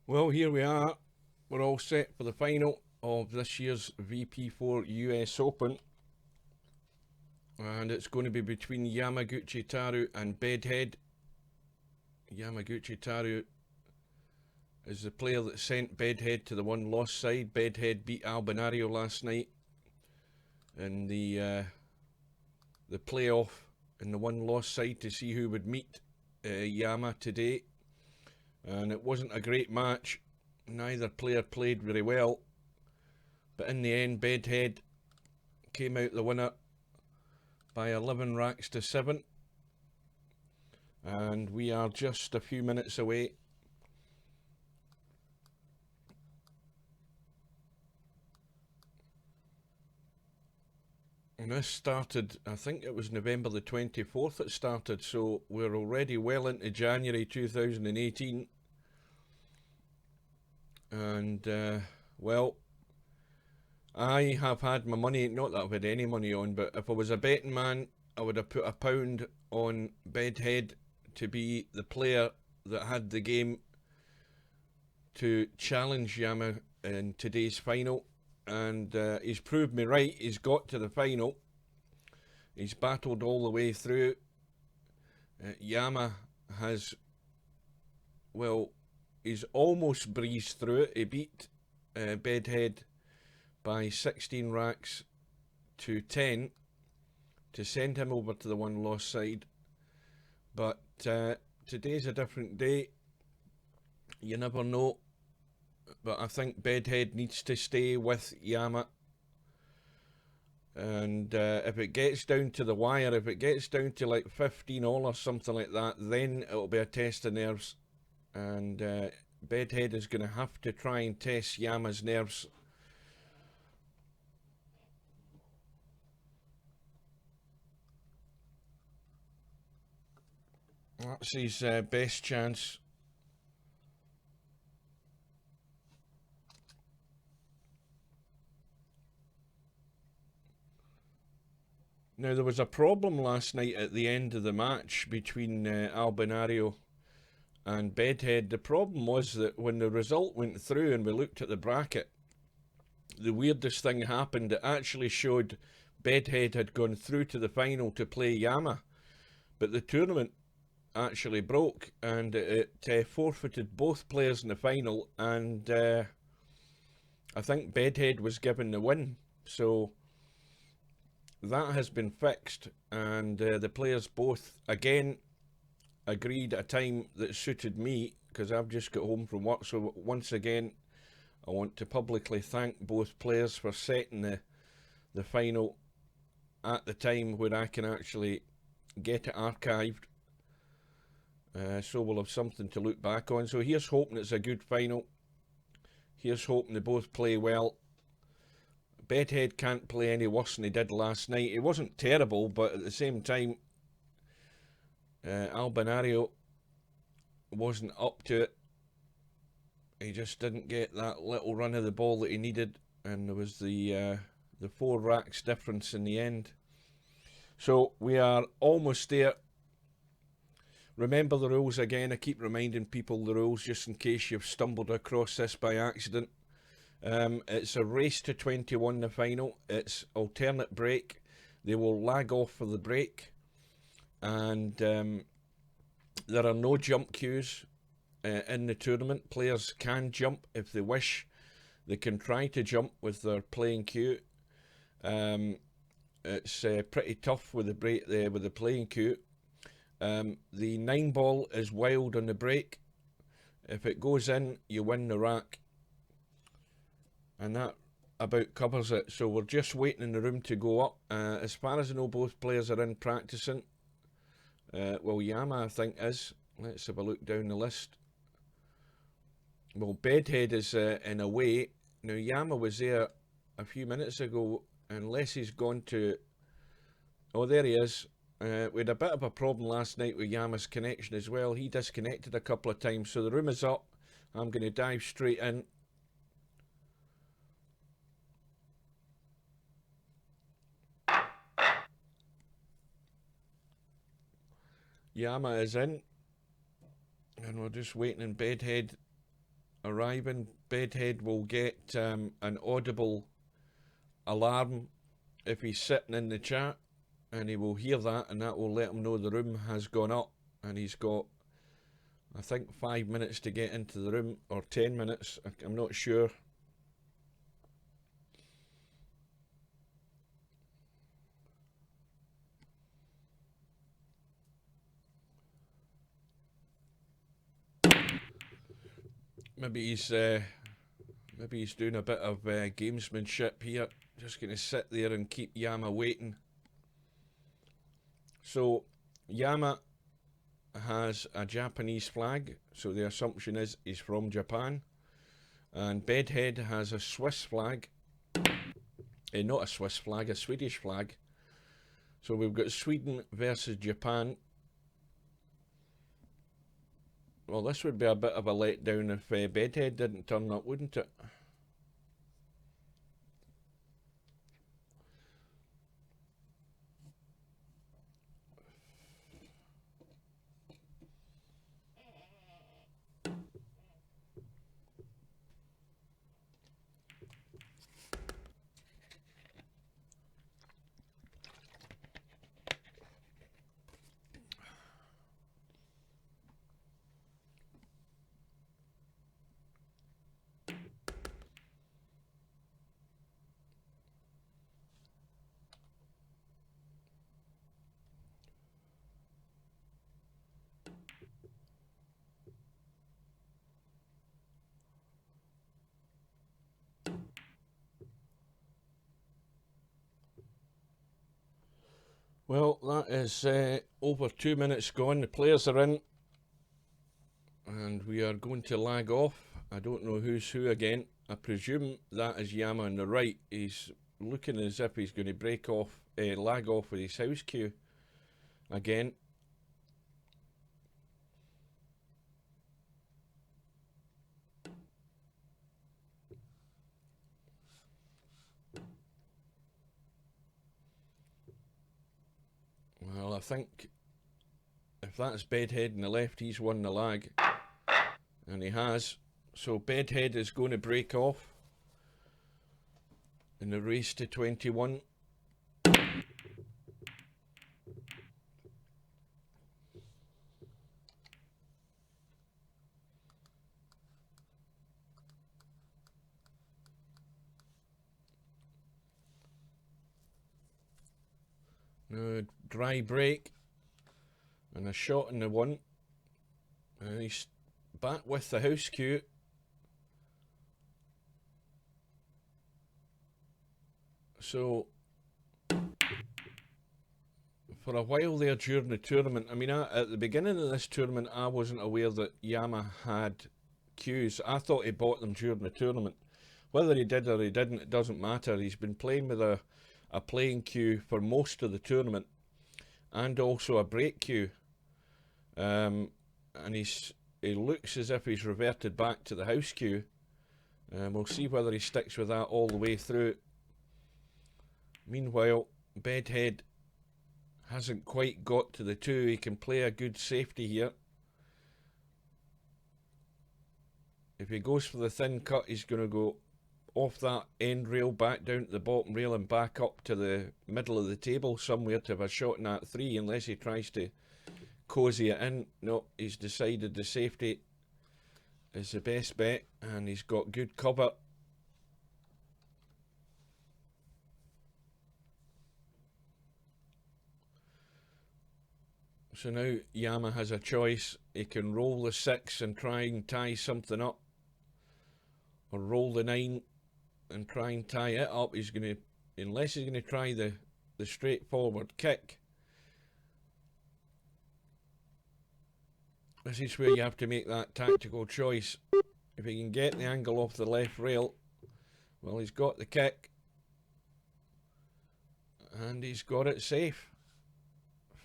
Well, here we are. We're all set for the final of this year's VP4 US Open. And it's going to be between Yamagutchitarou and Bedhead. Yamagutchitarou is the player that sent Bedhead to the one-loss side. Bedhead beat Albinario last night in the playoff in the one-loss side to see who would meet Yama today. And it wasn't a great match. Neither player played very well. But in the end, Bedhead came out the winner by 11 racks to 7. And we are just a few minutes away. And this started, I think it was November the 24th it started, so we're already well into January 2018. And, well, I have had my money, not that I've had any money on, but if I was a betting man, I would have put £1 on Bedhead to be the player that had the game to challenge Yama in today's final. And he's proved me right. He's got to the final. He's battled all the way through. Yama has, well, he's almost breezed through it. He beat Bedhead by 16 racks to 10 to send him over to the one-loss side. But today's a different day. You never know. But I think Bedhead needs to stay with Yama. And if it gets down to the wire, if it gets down to like 15 all or something like that, then it'll be a test of nerves. And Bedhead is going to have to try and test Yama's nerves. That's his best chance. Now, there was a problem last night at the end of the match between Albinario and Bedhead. The problem was that when the result went through and we looked at the bracket, the weirdest thing happened. It actually showed Bedhead had gone through to the final to play Yama, but the tournament actually broke and it forfeited both players in the final, and I think Bedhead was given the win. So that has been fixed, and the players both again agreed a time that suited me because I've just got home from work. So once again, I want to publicly thank both players for setting the final at the time where I can actually get it archived. So we'll have something to look back on. So here's hoping it's a good final. Here's hoping they both play well. Bedhead can't play any worse than he did last night. It wasn't terrible, but at the same time, Albinario wasn't up to it. He just didn't get that little run of the ball that he needed, and there was the 4 racks difference in the end. So we are almost there. Remember the rules again. I keep reminding people the rules just in case you've stumbled across this by accident. It's a race to 21, the final. It's alternate break. They will lag off for the break. And there are no jump queues in the tournament. Players can jump if they wish. They can try to jump with their playing queue. It's pretty tough with the break with the playing queue. The 9-ball is wild on the break. If it goes in, you win the rack. And that about covers it. So we're just waiting in the room to go up. As far as I know, both players are in practicing. Well, Yama, I think, is. Let's have a look down the list. Well, Bedhead is in a way. Now, Yama was there a few minutes ago, unless he's gone to... Oh, there he is. We had a bit of a problem last night with Yama's connection as well. He disconnected a couple of times. So the room is up. I'm going to dive straight in. Yama is in, and we're just waiting in Bedhead arriving. Bedhead will get an audible alarm if he's sitting in the chat, and he will hear that, and that will let him know the room has gone up, and he's got, I think, 5 minutes to get into the room, or 10 minutes, I'm not sure. Maybe he's doing a bit of gamesmanship here. Just going to sit there and keep Yama waiting. So Yama has a Japanese flag, so the assumption is he's from Japan. And Bedhead has a Swiss flag. Not a Swiss flag, a Swedish flag. So we've got Sweden versus Japan. Well, this would be a bit of a letdown if Bedhead didn't turn up, wouldn't it? Well, that is over 2 minutes gone. The players are in, and we are going to lag off. I don't know who's who again. I presume that is Yama on the right. He's looking as if he's going to lag off with his house cue again. Well, I think if that's Bedhead on the left, he's won the lag. And he has. So Bedhead is going to break off in the race to 21. Now, dry break. And a shot in the one. And he's back with the house cue. So, for a while there during the tournament, I mean, at the beginning of this tournament, I wasn't aware that Yama had cues. I thought he bought them during the tournament. Whether he did or he didn't, it doesn't matter. He's been playing with a playing cue for most of the tournament, and also a break cue. And he looks as if he's reverted back to the house cue. We'll see whether he sticks with that all the way through. Meanwhile, Bedhead hasn't quite got to the 2. He can play a good safety here. If he goes for the thin cut, he's going to go off that end rail, back down to the bottom rail, and back up to the middle of the table somewhere to have a shot in that 3, unless he tries to cozy it in. No, he's decided the safety is the best bet, and he's got good cover. So now Yama has a choice. He can roll the 6 and try and tie something up, or roll the 9 and try and tie it up. He's going to, unless he's going to try the straightforward kick. This is where you have to make that tactical choice. If he can get the angle off the left rail, well, he's got the kick, and he's got it safe.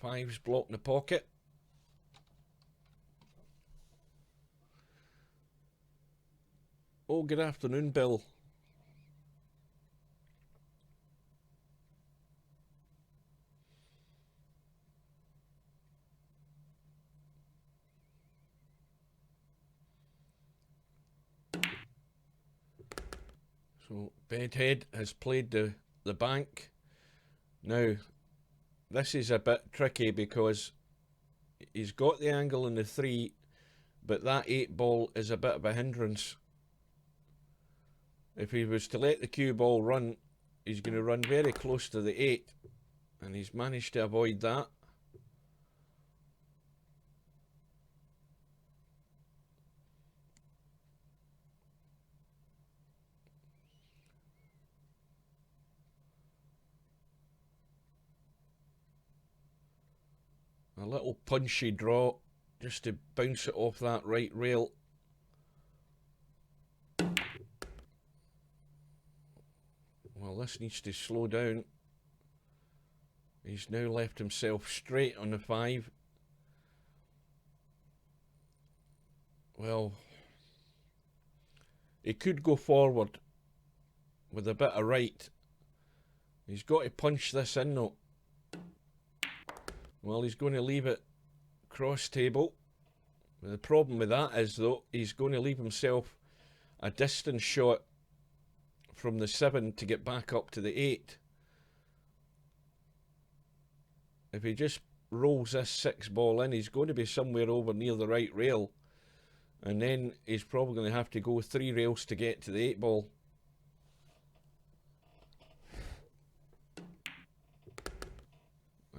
5's blocked in the pocket. Oh, good afternoon, Bill. So Bedhead has played the bank. Now, this is a bit tricky because he's got the angle in the 3, but that 8 ball is a bit of a hindrance. If he was to let the cue ball run, he's going to run very close to the 8, and he's managed to avoid that. A little punchy draw just to bounce it off that right rail. Well, this needs to slow down. He's now left himself straight on the 5. Well, he could go forward with a bit of right. He's got to punch this in though. Well, he's going to leave it cross table. The problem with that is though, he's going to leave himself a distance shot from the 7 to get back up to the 8. If he just rolls this 6 ball in, he's going to be somewhere over near the right rail, and then he's probably going to have to go 3 rails to get to the 8 ball.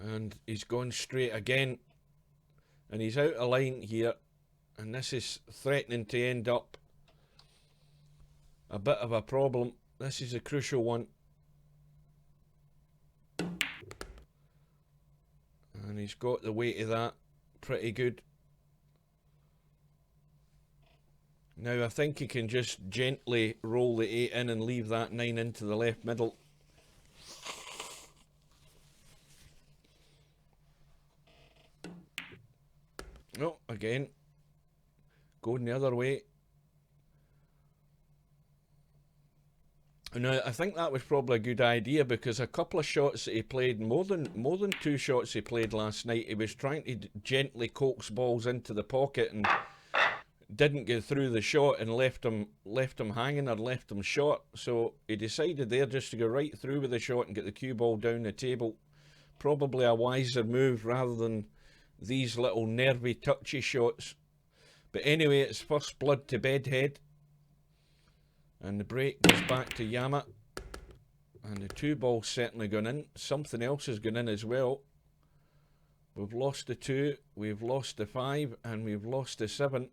And he's gone straight again, and he's out of line here, and this is threatening to end up a bit of a problem. This is a crucial one, and he's got the weight of that pretty good. Now I think he can just gently roll the 8 in and leave that 9 into the left middle. No, again, going the other way. Now I think that was probably a good idea, because a couple of shots that he played, more than 2 shots he played last night, he was trying to gently coax balls into the pocket and didn't get through the shot and left him hanging or left him short. So he decided there just to go right through with the shot and get the cue ball down the table. Probably a wiser move rather than these little nervy touchy shots. But anyway, it's first blood to Bedhead, and the break goes back to Yama, and the 2 ball's certainly gone in. Something else has gone in as well. We've lost the 2, we've lost the 5, and we've lost the 7.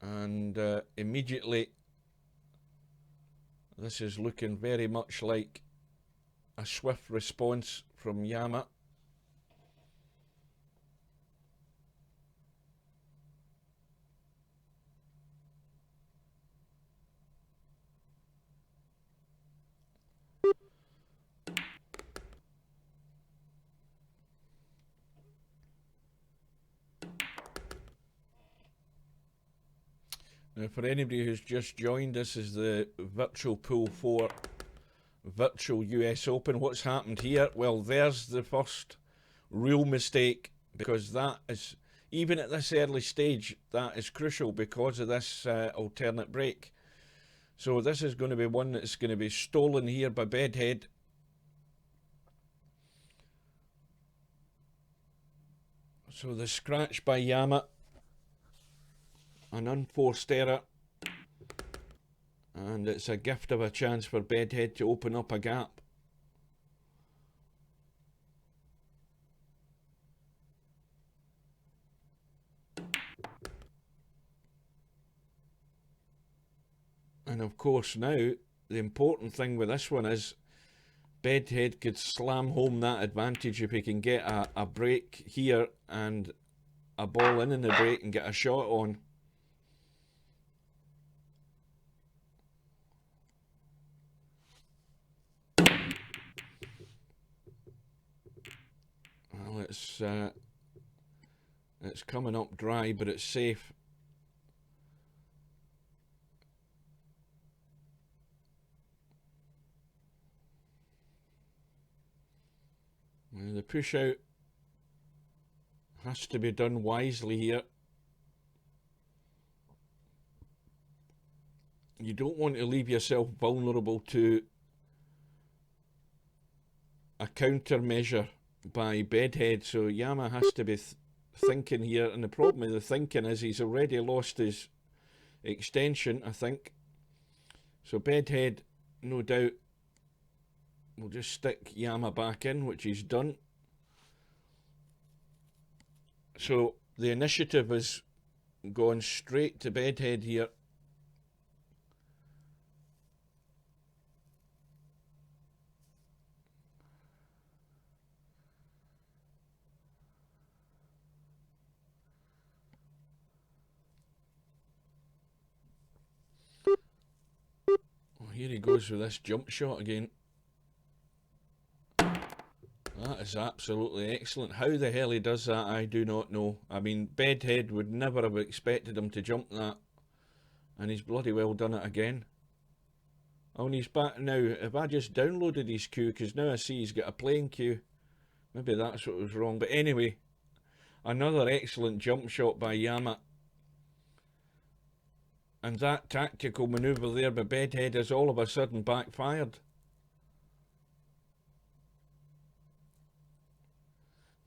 And immediately this is looking very much like a swift response from Yama. Now, for anybody who's just joined, this is the Virtual Pool 4 Virtual US Open. What's happened here? Well, there's the first real mistake, because that is, even at this early stage, that is crucial because of this alternate break. So this is going to be one that's going to be stolen here by Bedhead. So the scratch by Yama, an unforced error, and it's a gift of a chance for Bedhead to open up a gap. And of course now, the important thing with this one is Bedhead could slam home that advantage if he can get a break here and a ball in the break and get a shot on. Well, it's coming up dry, but it's safe. And the push out has to be done wisely here. You don't want to leave yourself vulnerable to a countermeasure by Bedhead, so Yama has to be thinking here, and the problem with the thinking is he's already lost his extension, I think. So Bedhead, no doubt, will just stick Yama back in, which he's done. So the initiative is going straight to Bedhead here. Oh, here he goes with this jump shot again. That is absolutely excellent. How the hell he does that, I do not know. I mean, Bedhead would never have expected him to jump that. And he's bloody well done it again. Oh, and he's back now. If I just downloaded his queue, because now I see he's got a playing queue. Maybe that's what was wrong. But anyway, another excellent jump shot by Yama. And that tactical manoeuvre there by Bedhead has all of a sudden backfired.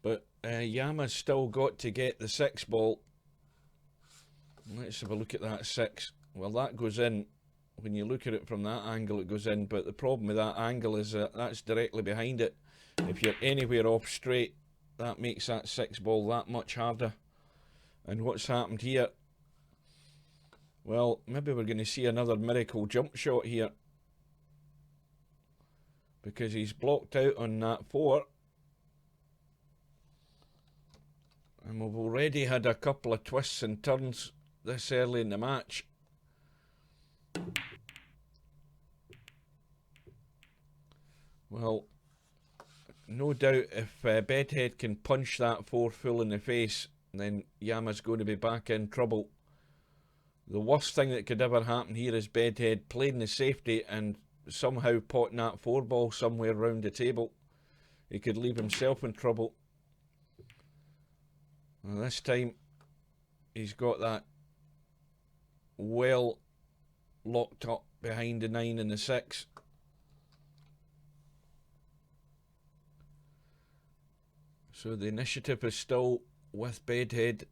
But Yama's still got to get the 6 ball. Let's have a look at that 6. Well, that goes in. When you look at it from that angle, it goes in. But the problem with that angle is that that's directly behind it. If you're anywhere off straight, that makes that 6 ball that much harder. And what's happened here? Well, maybe we're going to see another miracle jump shot here. Because he's blocked out on that 4. And we've already had a couple of twists and turns this early in the match. Well, no doubt if Bedhead can punch that 4 full in the face, then Yama's going to be back in trouble. The worst thing that could ever happen here is Bedhead playing the safety and somehow potting that 4 ball somewhere around the table. He could leave himself in trouble. Well, this time he's got that well locked up behind the 9 and the 6. So the initiative is still with Bedhead.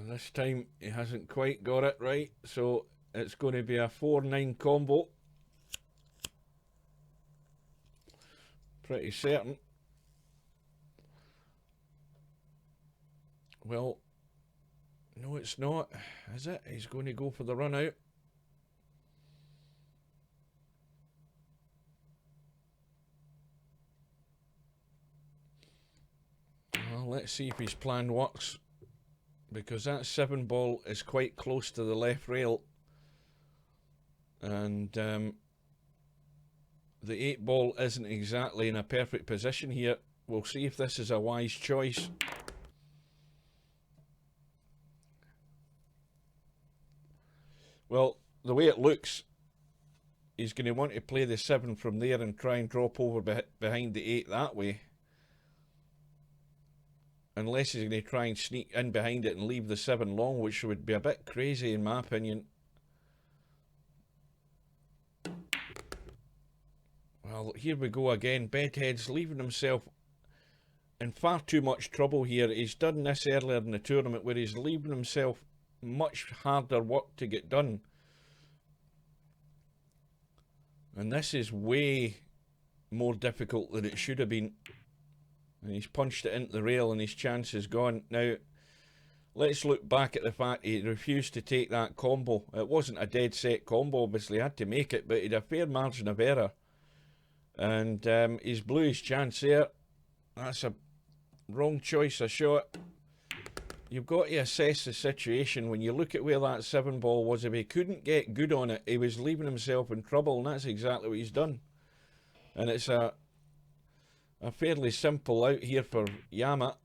This time he hasn't quite got it right, so it's going to be a 4-9 combo. Pretty certain. Well, no it's not, is it? He's going to go for the run out. Well, let's see if his plan works. Because that 7 ball is quite close to the left rail. And the 8 ball isn't exactly in a perfect position here. We'll see if this is a wise choice. Well, the way it looks, he's going to want to play the 7 from there and try and drop over behind the 8 that way. Unless he's going to try and sneak in behind it and leave the 7 long, which would be a bit crazy in my opinion. Well, here we go again. Bedhead's leaving himself in far too much trouble here. He's done this earlier in the tournament where he's leaving himself much harder work to get done. And this is way more difficult than it should have been. And he's punched it into the rail and his chance is gone. Now, let's look back at the fact he refused to take that combo. It wasn't a dead set combo, obviously, he had to make it, but he had a fair margin of error. And he's blew his chance there. That's a wrong choice of shot. You've got to assess the situation. When you look at where that 7 ball was, if he couldn't get good on it, he was leaving himself in trouble, and that's exactly what he's done. And it's a fairly simple out here for Yama.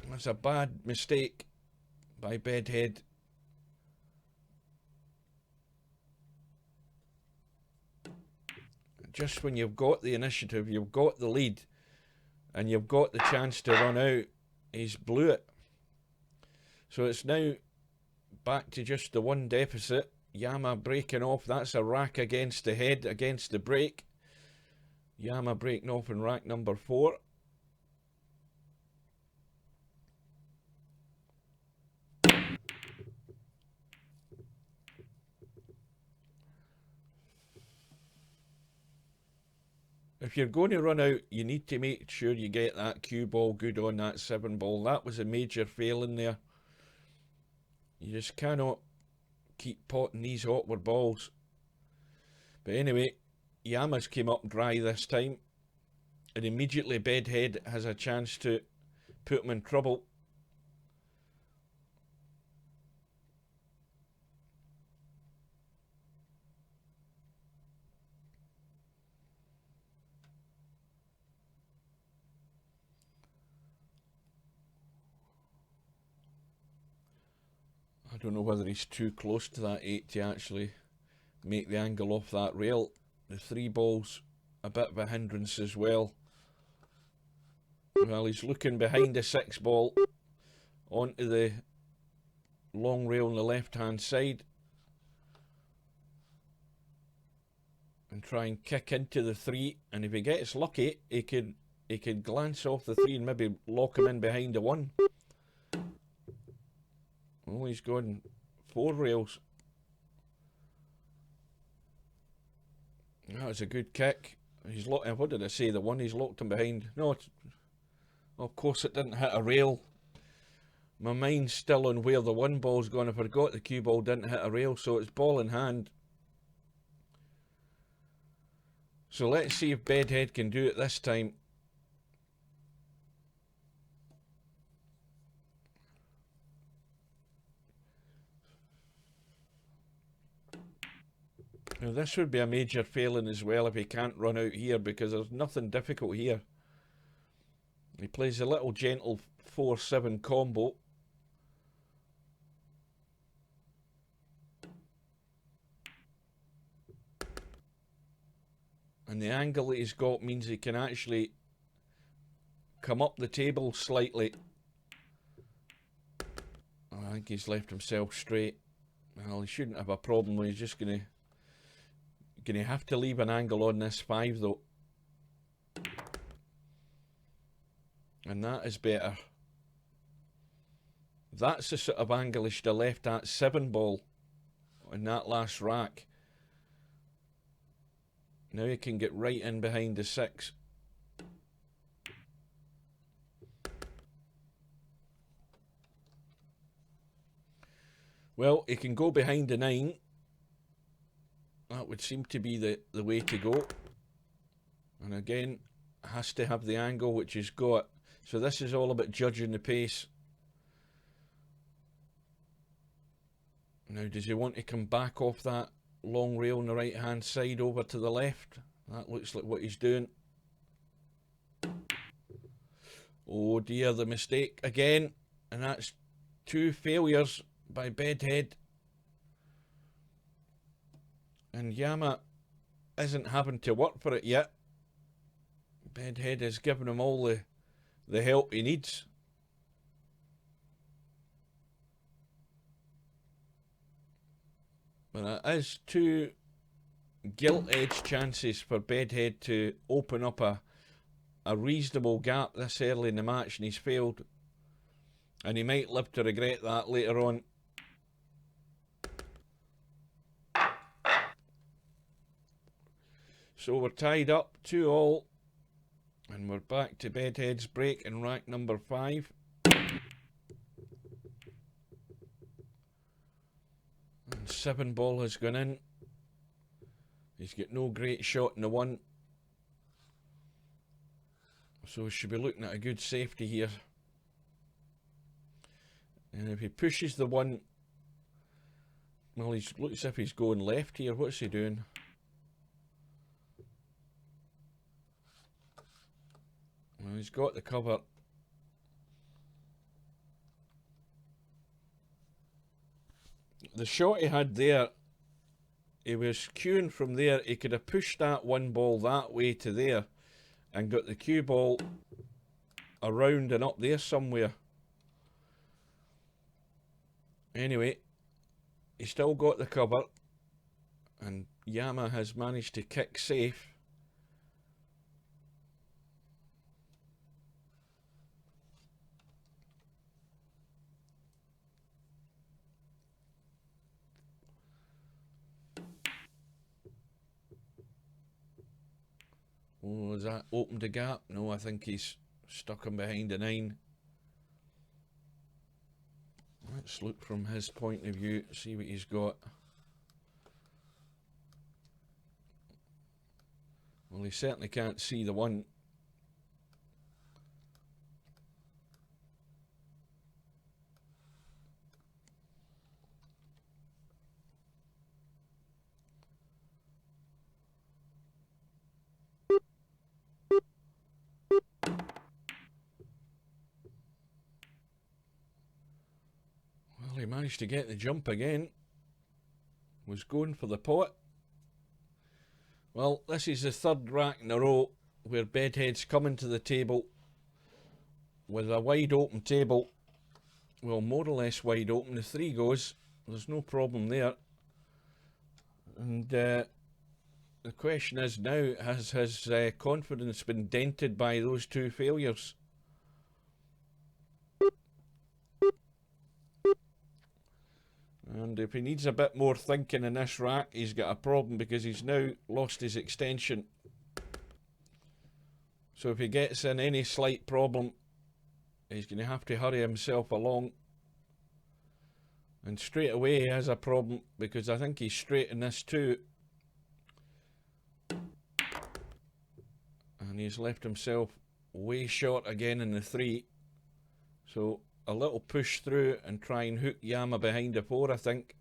That's a bad mistake by Bedhead. just when you've got the initiative, you've got the lead, and you've got the chance to run out, he's blew it. So it's now back to just the one deficit. Yama breaking off. That's a rack against the head, against the break. Yama breaking off in rack number 4. If you're going to run out, you need to make sure you get that cue ball good on that 7 ball. That was a major failing there. You just cannot keep potting these awkward balls. But anyway, Yama's came up dry this time. And immediately Bedhead has a chance to put him in trouble. I don't know whether he's too close to that 8 to actually make the angle off that rail. The 3 ball's a bit of a hindrance as well. Well, he's looking behind the 6 ball onto the long rail on the left hand side and try and kick into the 3, and if he gets lucky he could glance off the 3 and maybe lock him in behind the 1. Oh, he's going 4 rails. That was a good kick. He's locked. What did I say? The 1, he's locked him behind. No, of course it didn't hit a rail. My mind's still on where the 1 ball's gone. I forgot the cue ball didn't hit a rail, so it's ball in hand. So let's see if Bedhead can do it this time. Now this would be a major failing as well if he can't run out here, because there's nothing difficult here. He plays a little gentle 4-7 combo. And the angle that he's got means he can actually come up the table slightly. I think he's left himself straight. Well, he shouldn't have a problem. He's just going to have to leave an angle on this 5 though. And that is better. That's the sort of angle he should have left that 7 ball in that last rack. Now he can get right in behind the 6. Well, he can go behind the 9. That would seem to be the way to go. And again, has to have the angle which he's got. So this is all about judging the pace. Now, does he want to come back off that long rail on the right hand side over to the left? That looks like what he's doing. Oh dear, the mistake again. And that's 2 failures by Bedhead. And Yama isn't having to work for it yet. Bedhead is giving him all the help he needs. But that is 2 gilt-edge chances for Bedhead to open up a reasonable gap this early in the match, and he's failed. And he might live to regret that later on. So we're tied up 2-2, and we're back to Bedhead's break in rack number 5. And 7 ball has gone in. He's got no great shot in the 1. So we should be looking at a good safety here. And if he pushes the 1, well, he looks as if he's going left here. What's he doing? Well, he's got the cover. The shot he had there, he was queuing from there. He could have pushed that one ball that way to there and got the cue ball around and up there somewhere. Anyway, he still got the cover, and Yama has managed to kick safe. Oh, has that opened the gap? No, I think he's stuck him behind the 9. Let's look from his point of view, see what he's got. Well, he certainly can't see the 1. Well, he managed to get the jump again. Was going for the pot. Well, this is the 3rd rack in a row where Bedhead's coming to the table with a wide open table. Well, more or less wide open. The 3 goes. There's no problem there. And the question is now, has his confidence been dented by those 2 failures? And if he needs a bit more thinking in this rack, he's got a problem, because he's now lost his extension. So if he gets in any slight problem, he's going to have to hurry himself along. And straight away he has a problem, because I think he's straight in this too. And he's left himself way short again in the 3. So a little push through and try and hook Yama behind the 4, I think.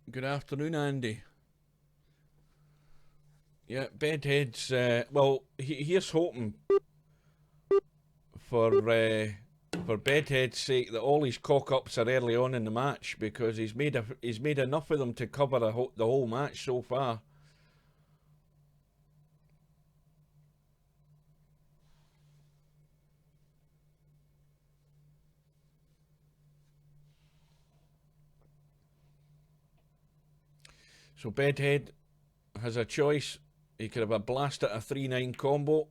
Good afternoon, Andy. Yeah, Bedhead's, well, here's hoping for Bedhead's sake that all his cock-ups are early on in the match, because he's made enough of them to cover the whole match so far. So Bedhead has a choice. He could have a blast at a 3-9 combo.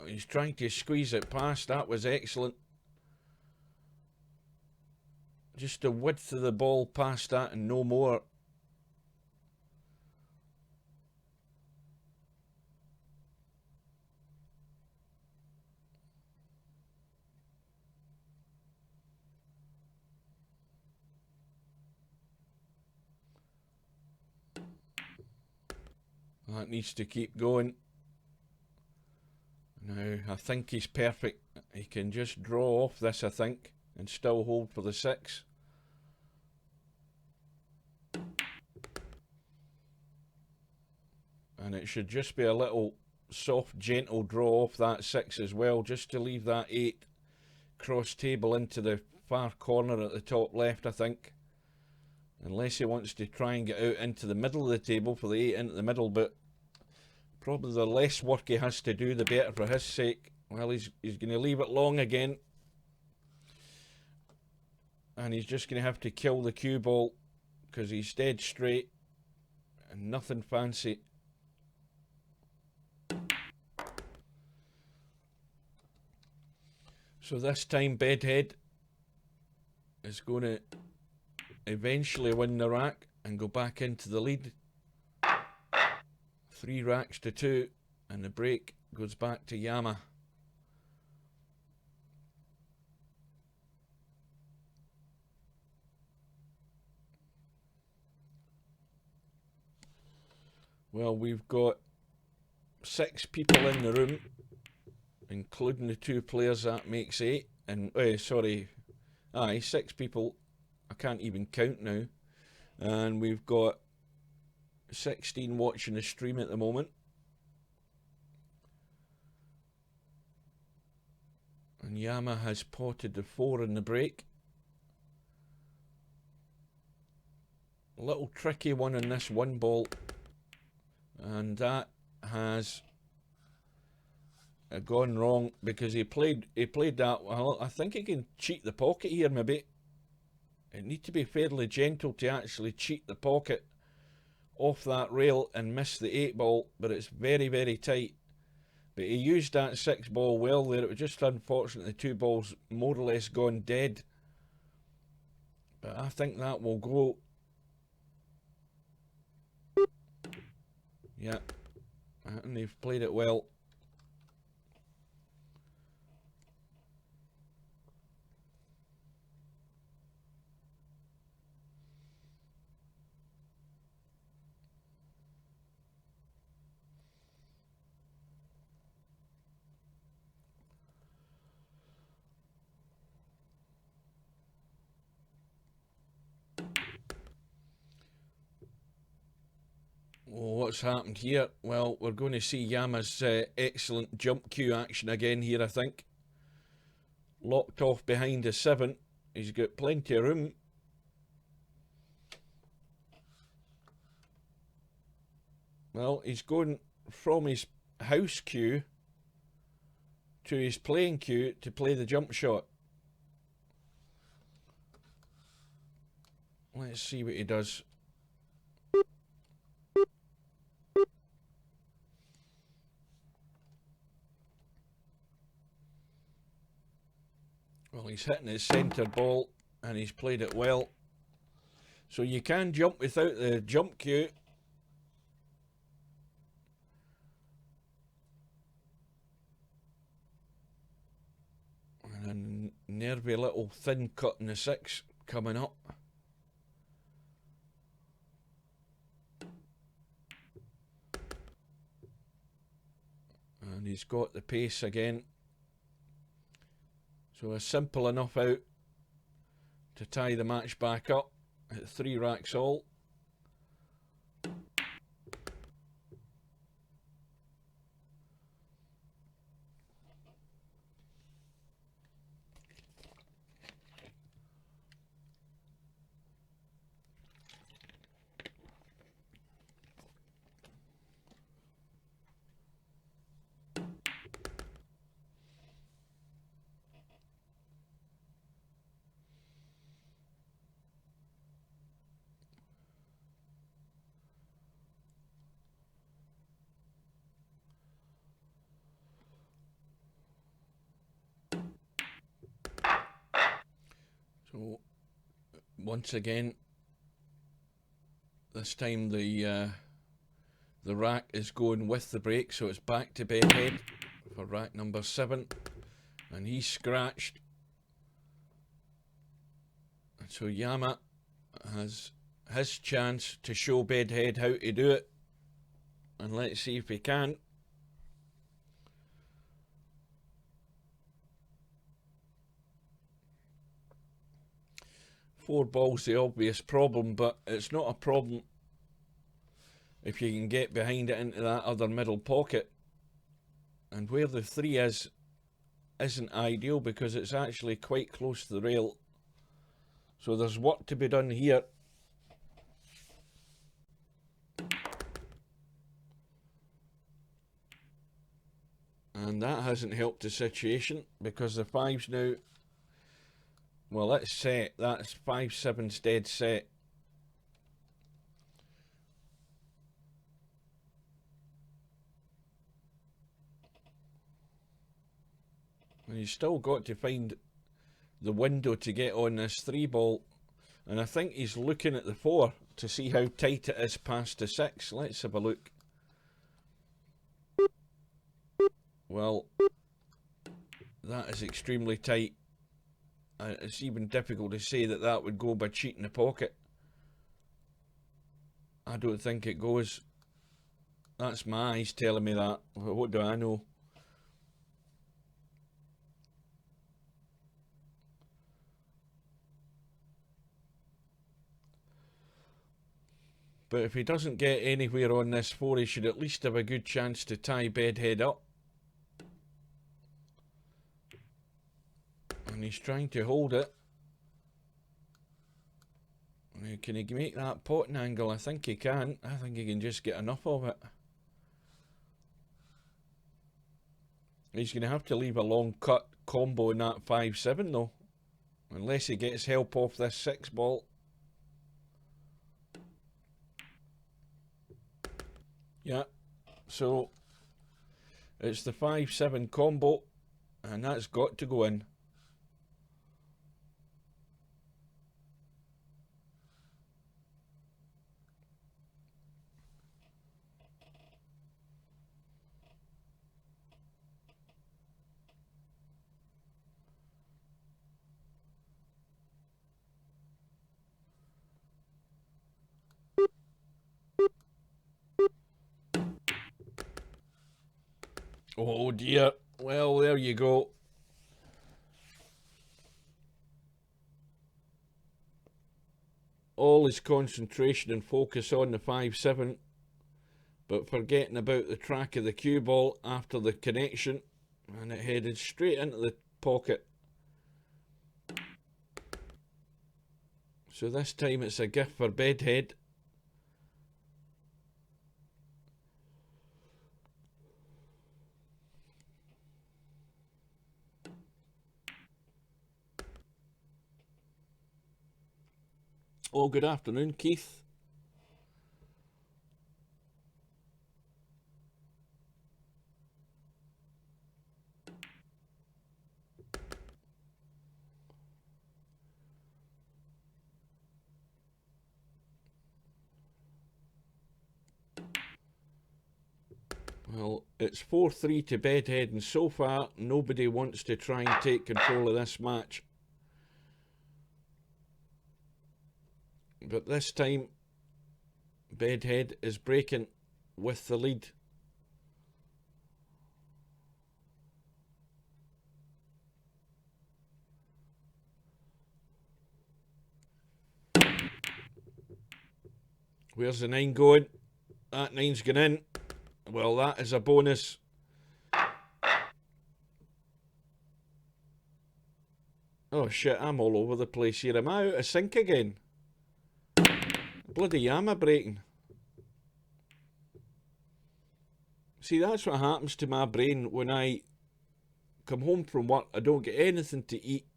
He's trying to squeeze it past. That was excellent. Just the width of the ball past that and no more. That needs to keep going. Now, I think he's perfect. He can just draw off this, I think, and still hold for the 6. And it should just be a little soft, gentle draw off that 6 as well, just to leave that 8 cross table into the far corner at the top left, I think. Unless he wants to try and get out into the middle of the table for the 8 into the middle, but probably the less work he has to do, the better for his sake. Well, he's going to leave it long again. And he's just going to have to kill the cue ball, because he's dead straight and nothing fancy. So this time Bedhead is going to eventually win the rack and go back into the lead. 3 racks to 2, and the break goes back to Yama. Well, we've got 6 people in the room. including the 2 players, that makes 8. And sorry, 6 people. I can't even count now. And we've got 16 watching the stream at the moment. And Yama has potted the 4 in the break. A little tricky one in this 1 ball. And that has gone wrong because he played that well. I think he can cheat the pocket here maybe. It needs to be fairly gentle to actually cheat the pocket off that rail and miss the 8 ball, but it's very, very tight. But he used that 6 ball well there. It was just unfortunate the 2 balls more or less gone dead. But I think that will go. Yeah, and they've played it well. Well, what's happened here? Well, we're going to see Yama's excellent jump cue action again here, I think. Locked off behind a 7. He's got plenty of room. Well, he's going from his house cue to his playing cue to play the jump shot. Let's see what he does. Well, he's hitting his centre ball and he's played it well. So you can jump without the jump cue. And a nervy little thin cut in the 6 coming up. And he's got the pace again. So a simple enough out to tie the match back up at 3 racks all. So once again, this time the rack is going with the break, so it's back to Bedhead for rack number 7, and he's scratched. And so Yama has his chance to show Bedhead how to do it, and let's see if he can. Four balls the obvious problem, but it's not a problem if you can get behind it into that other middle pocket. And where the 3 is isn't ideal because it's actually quite close to the rail. So there's work to be done here. And that hasn't helped the situation because the 5's now, well, it's set. That's 5-7's dead set. And you've still got to find the window to get on this 3 ball. And I think he's looking at the 4 to see how tight it is past the 6. Let's have a look. Well, that is extremely tight. It's even difficult to say that that would go by cheating the pocket. I don't think it goes. That's my eyes telling me that. What do I know? But if he doesn't get anywhere on this 4, he should at least have a good chance to tie Bedhead up. And he's trying to hold it. Can he make that potting angle? I think he can. I think he can just get enough of it. He's going to have to leave a long cut combo in that 5-7 though. Unless he gets help off this 6 ball. Yeah. So it's the 5-7 combo. And that's got to go in. Oh dear. Well, there you go. All his concentration and focus on the 5-7, but forgetting about the track of the cue ball after the connection, and it headed straight into the pocket. So this time it's a gift for Bedhead. Oh, good afternoon, Keith. Well, it's 4-3 to Bedhead, and so far nobody wants to try and take control of this match. But this time, Bedhead is breaking with the lead. Where's the 9 going? That 9's gone in. Well, that is a bonus. Oh shit, I'm all over the place here. Am I out of sync again? Bloody Yama breaking. See, that's what happens to my brain when I come home from work. I don't get anything to eat,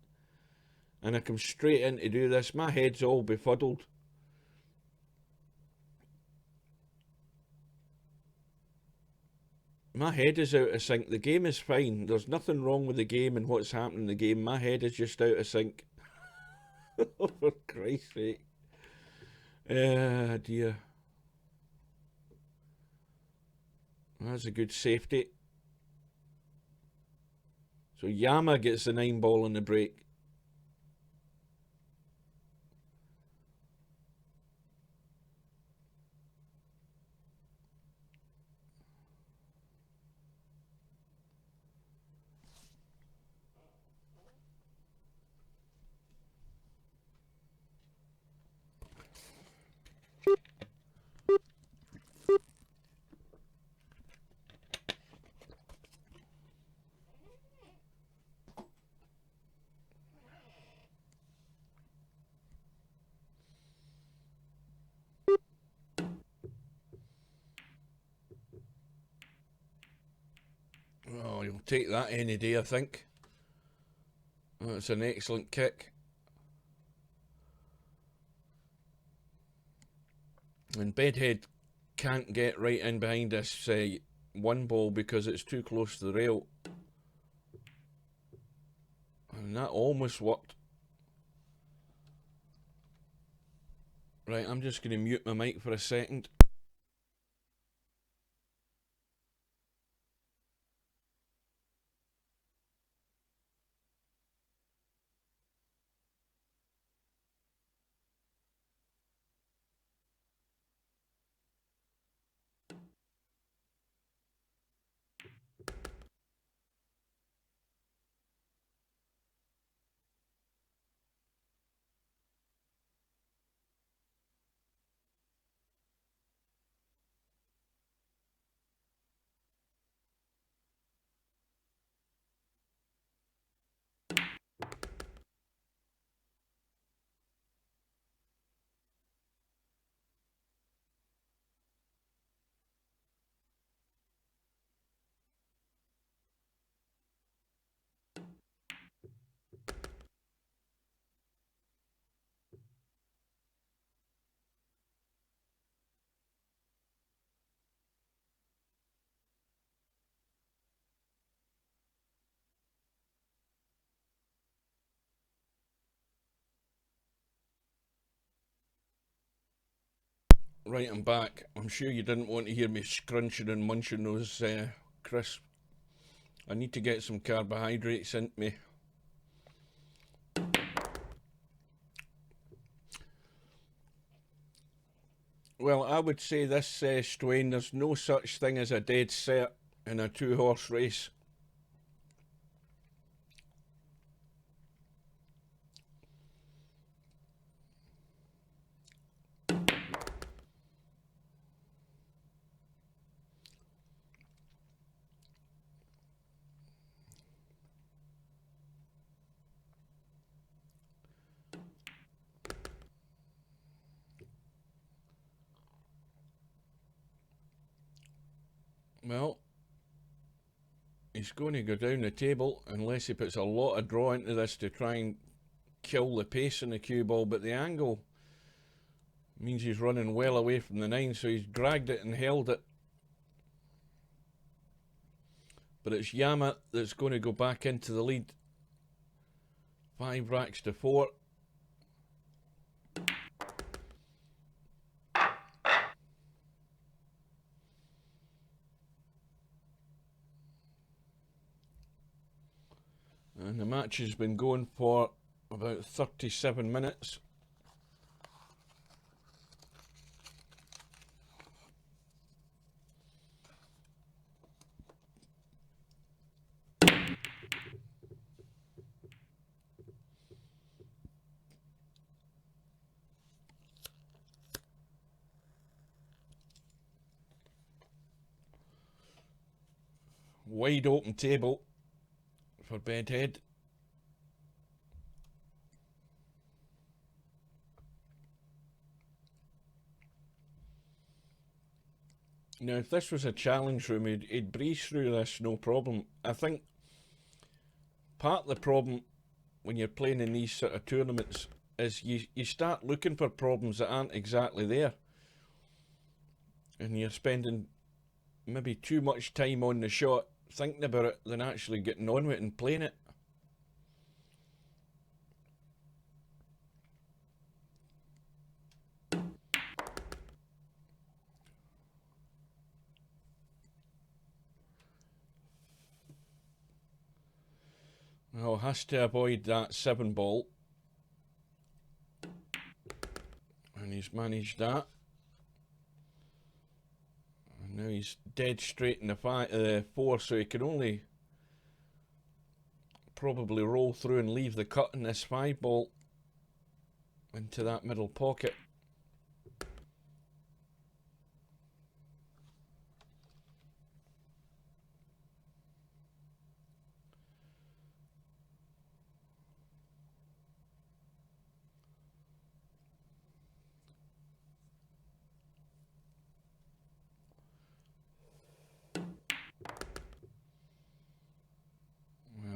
and I come straight in to do this. My head's all befuddled. My head is out of sync. The game is fine. There's nothing wrong with the game and what's happening in the game. My head is just out of sync. For Christ's sake. Dear. That's a good safety. So Yama gets the 9 ball in the break. Oh, you'll take that any day, I think. That's an excellent kick. And Bedhead can't get right in behind this 1 ball because it's too close to the rail. And that almost worked. Right, I'm just going to mute my mic for a second. Right, I'm back. I'm sure you didn't want to hear me scrunching and munching those crisps. I need to get some carbohydrates into me. Well, I would say this strain, there's no such thing as a dead set in a 2-horse race. Well, he's going to go down the table unless he puts a lot of draw into this to try and kill the pace in the cue ball, but the angle means he's running well away from the 9, so he's dragged it and held it. But it's Yama that's going to go back into the lead. 5 racks to 4. And the match has been going for about 37 minutes. Wide open table for Bedhead. Now, if this was a challenge room, he'd breeze through this, no problem. I think part of the problem when you're playing in these sort of tournaments is you start looking for problems that aren't exactly there. And you're spending maybe too much time on the shot thinking about it than actually getting on with it and playing it. Well, has to avoid that 7 ball. And he's managed that. And now he's dead straight in the 4, so he can only probably roll through and leave the cut in this 5 ball into that middle pocket.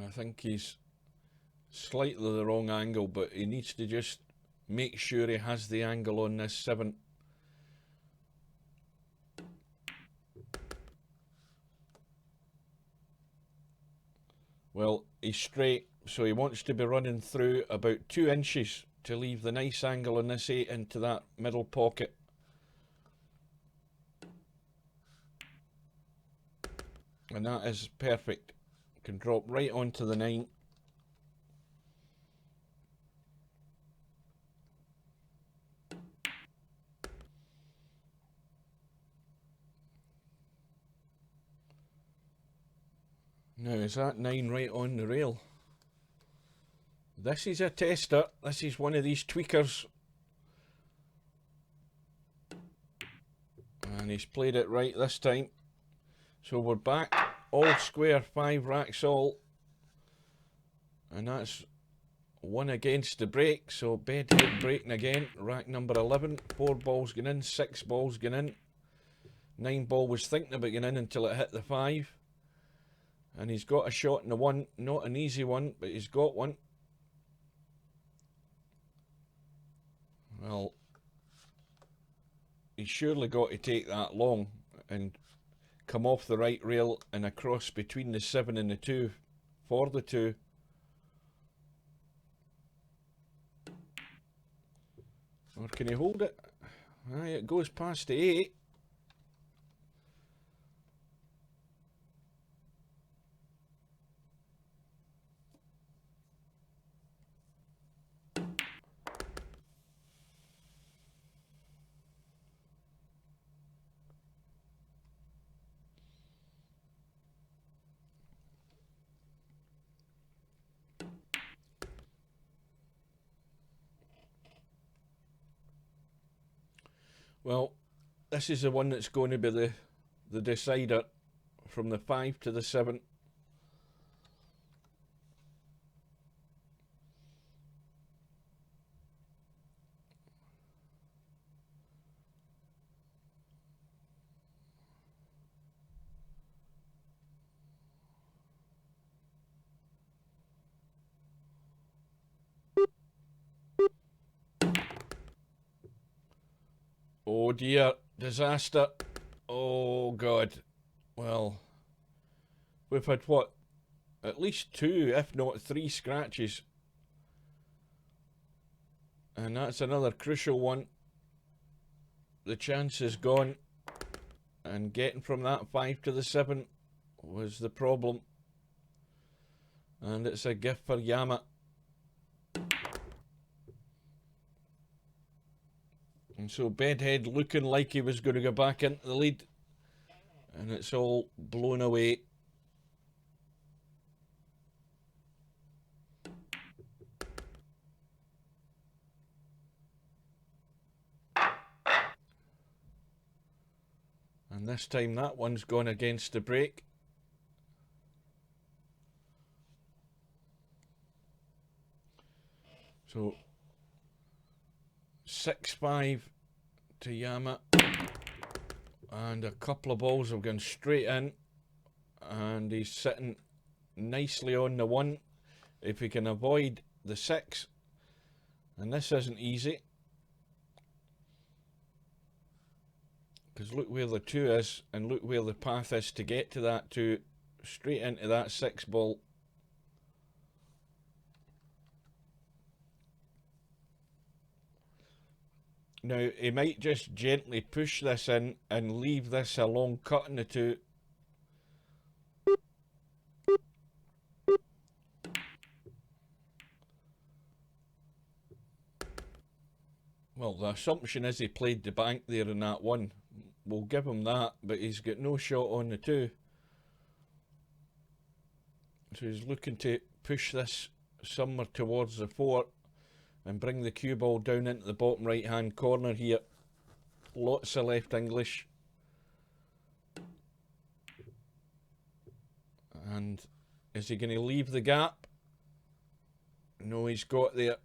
I think he's slightly the wrong angle, but he needs to just make sure he has the angle on this 7. Well, he's straight, so he wants to be running through about 2 inches to leave the nice angle on this 8 into that middle pocket. And that is perfect. Can drop right onto the 9. Now, is that 9 right on the rail? This is a tester. This is one of these tweakers. And he's played it right this time. So we're back. All square, 5 racks all. And that's 1 against the break. So Bedhead breaking again. Rack number 11. 4 balls going in, 6 balls going in. 9 ball was thinking about going in until it hit the 5. And he's got a shot in the 1. Not an easy one, but he's got one. Well, he's surely got to take that long and come off the right rail and across between the 7 and the 2 for the 2. Or can he hold it? Aye, it goes past the 8. Well, this is the one that's going to be the decider from the 5 to the 7. Oh dear, disaster. Oh God. Well, we've had what? At least 2, if not 3 scratches. And that's another crucial one. The chance is gone. And getting from that 5 to the 7 was the problem. And it's a gift for Yama. And so Bedhead looking like he was going to go back into the lead. And it's all blown away. And this time that one's gone against the break. So 6-5 to Yama. And a couple of balls have gone straight in. And he's sitting nicely on the 1. If he can avoid the 6. And this isn't easy. Because look where the 2 is, and look where the path is to get to that 2. Straight into that 6 ball. Now, he might just gently push this in and leave this a long cut in the 2. Well, the assumption is he played the bank there in that 1. We'll give him that, but he's got no shot on the 2. So he's looking to push this somewhere towards the 4 and bring the cue ball down into the bottom right hand corner here. Lots of left English. And is he going to leave the gap? No, he's got there.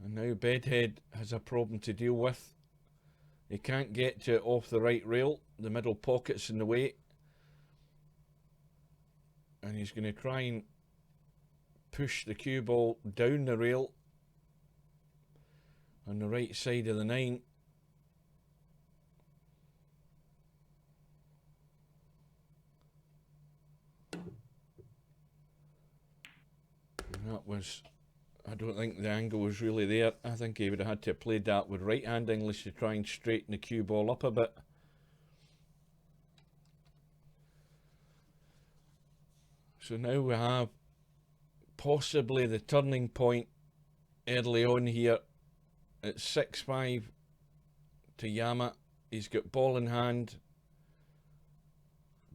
And now Bedhead has a problem to deal with. He can't get to it off the right rail. The middle pocket's in the way. And he's going to try and push the cue ball down the rail on the right side of the 9. And that was, I don't think the angle was really there. I think he would have had to have played that with right hand English to try and straighten the cue ball up a bit. So now we have possibly the turning point early on here. It's 6-5 to Yama. He's got ball in hand,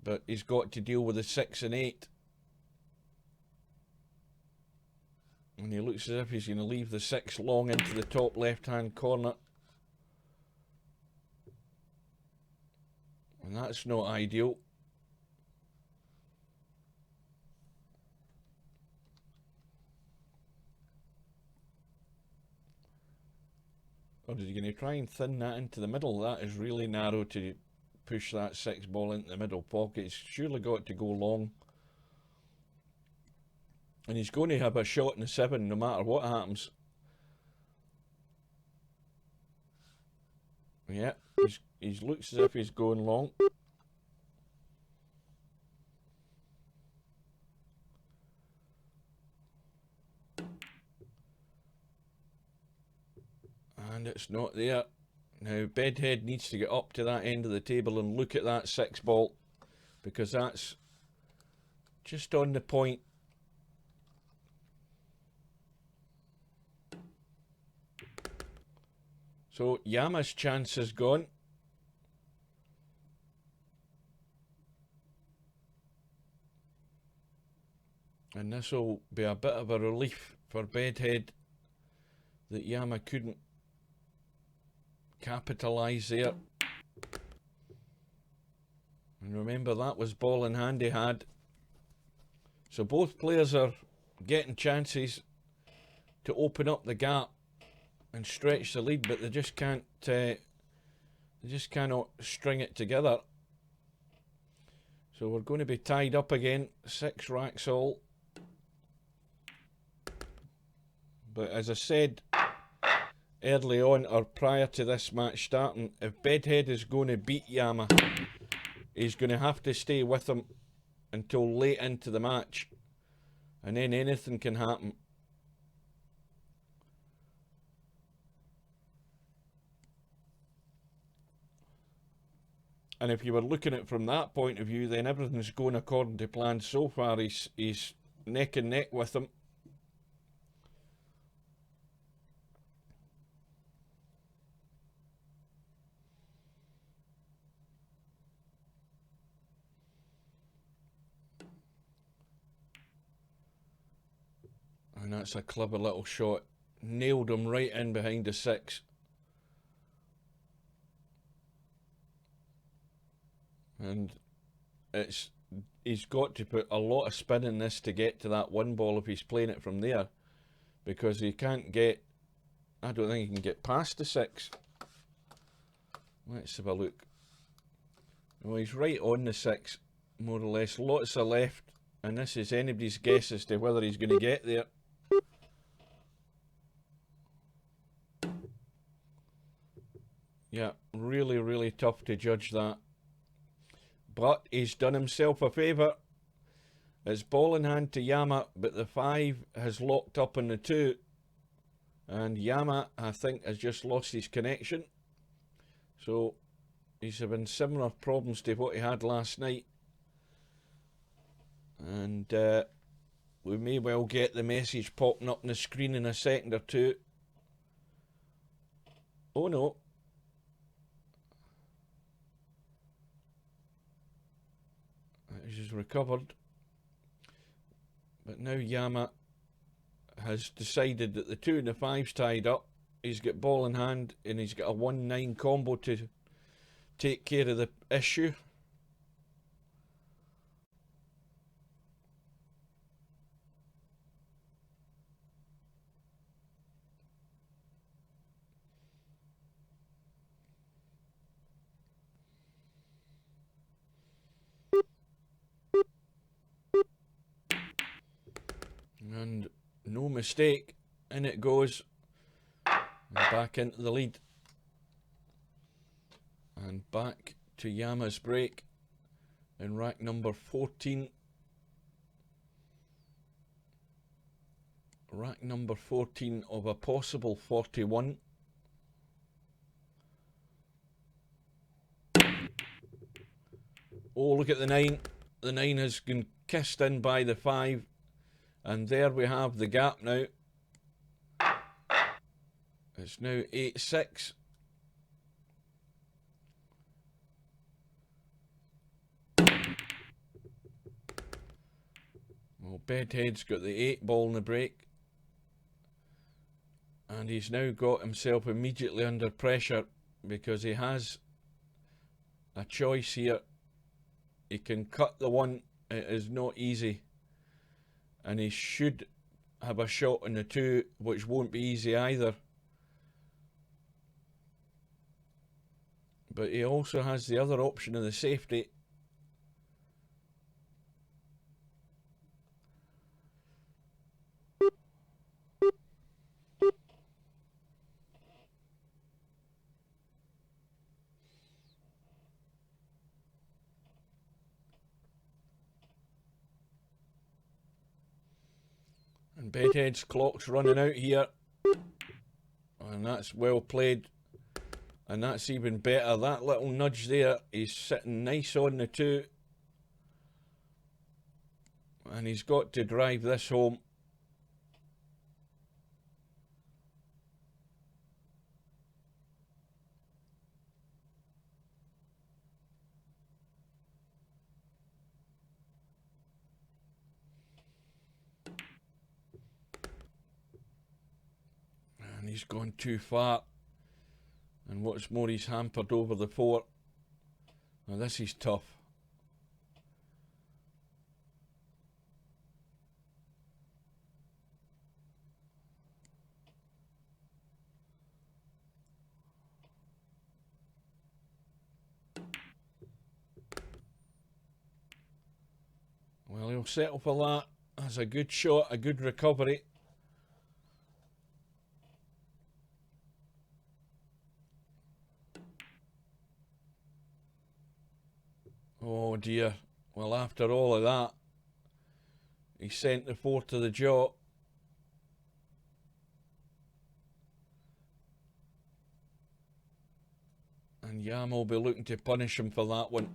but he's got to deal with the 6 and 8. And he looks as if he's going to leave the 6 long into the top left hand corner. And that's not ideal. Or is he going to try and thin that into the middle? That is really narrow to push that 6 ball into the middle pocket. It's surely got to go long. And he's going to have a shot in the 7 no matter what happens. Yeah, he looks as if he's going long. And it's not there. Now Bedhead needs to get up to that end of the table and look at that 6 ball, because that's just on the point. So Yama's chance is gone. And this will be a bit of a relief for Bedhead that Yama couldn't capitalise there. And remember, that was ball in hand he had. So both players are getting chances to open up the gap and stretch the lead, but they just can't. They just cannot string it together. So we're going to be tied up again, 6 racks all. But as I said early on, or prior to this match starting, if Bedhead is going to beat Yama, he's going to have to stay with him until late into the match, and then anything can happen. And if you were looking at it from that point of view, then everything's going according to plan so far. He's neck and neck with him. And that's a clever little shot. Nailed him right in behind the 6. And he's got to put a lot of spin in this to get to that 1 ball if he's playing it from there, because he can't get, I don't think he can get past the 6. Let's have a look. Well, he's right on the 6, more or less. Lots of left, and this is anybody's guess as to whether he's going to get there. Yeah, really, really tough to judge that. But he's done himself a favour. It's ball in hand to Yama, but the 5 has locked up on the 2. And Yama, I think, has just lost his connection. So he's having similar problems to what he had last night. And we may well get the message popping up on the screen in a second or two. Oh no. He's recovered. But now Yama has decided that the 2 and the 5's tied up. He's got ball in hand and he's got a 1-9 combo to take care of the issue. And no mistake, in it goes, and back into the lead, and back to Yama's break in rack number 14. Rack number 14 of a possible 41. Oh, look at the 9. The 9 has been kissed in by the 5. And there we have the gap now. It's now 8-6. Well, Bedhead's got the 8 ball in the break. And he's now got himself immediately under pressure because he has a choice here. He can cut the 1. It is not easy. And he should have a shot on the 2, which won't be easy either. But he also has the other option of the safety. And Bedhead's clock's running out here. And that's well played. And that's even better. That little nudge there, he's sitting nice on the 2. And he's got to drive this home. And he's gone too far. And what's more, he's hampered over the 4. Now this is tough. Well, he'll settle for that. That's a good shot, a good recovery. Oh dear. Well, after all of that, he sent the 4 to the jaw. And Yam will be looking to punish him for that one.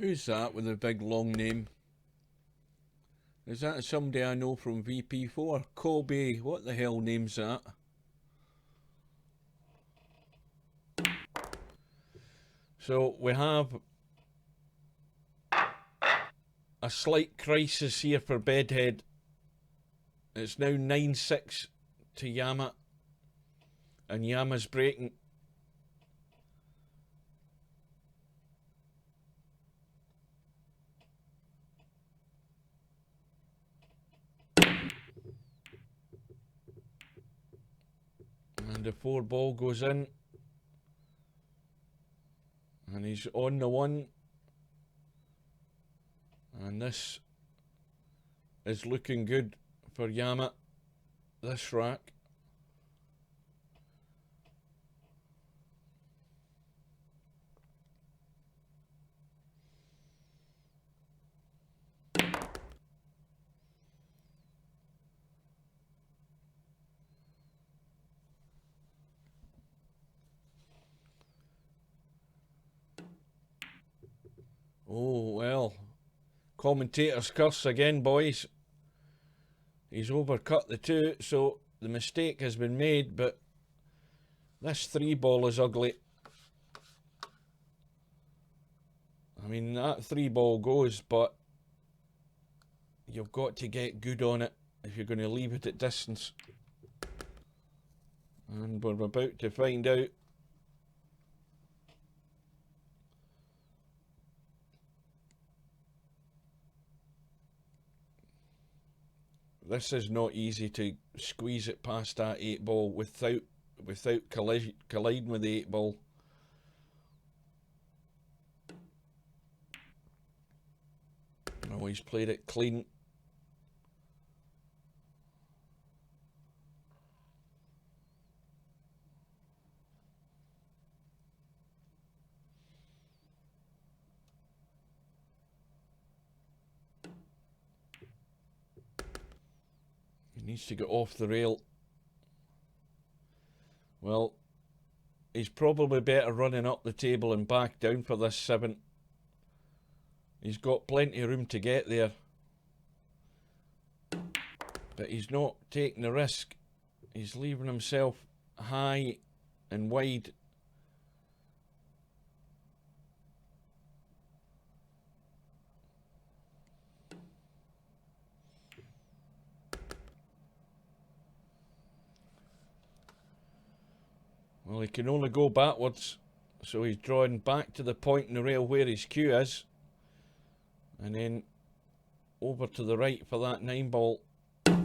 Who's that with a big long name? Is that somebody I know from VP4? Kobe, what the hell name's that? So we have a slight crisis here for Bedhead. It's now 9-6 to Yama. And Yama's breaking. And the 4 ball goes in. And he's on the 1. And this is looking good for Yama. This rack. Oh, well. Commentator's curse again, boys. He's overcut the 2, so the mistake has been made, but this 3 ball is ugly. I mean, that 3 ball goes, but you've got to get good on it if you're going to leave it at distance. And we're about to find out. This is not easy to squeeze it past that 8 ball without colliding with the 8 ball. Oh, he's played it clean. He needs to get off the rail. Well, he's probably better running up the table and back down for this 7. He's got plenty of room to get there. But he's not taking the risk. He's leaving himself high and wide. Well, he can only go backwards. So he's drawing back to the point in the rail where his cue is, and then over to the right for that 9 ball. And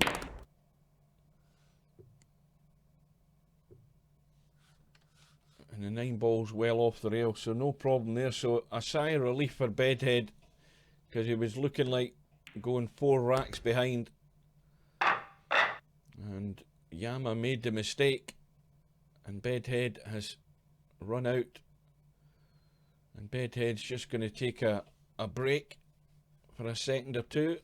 the 9 ball's well off the rail, so no problem there. So a sigh of relief for Bedhead, because he was looking like going 4 racks behind. And Yama made the mistake, and Bedhead has run out. And Bedhead's just going to take a break for a second or two.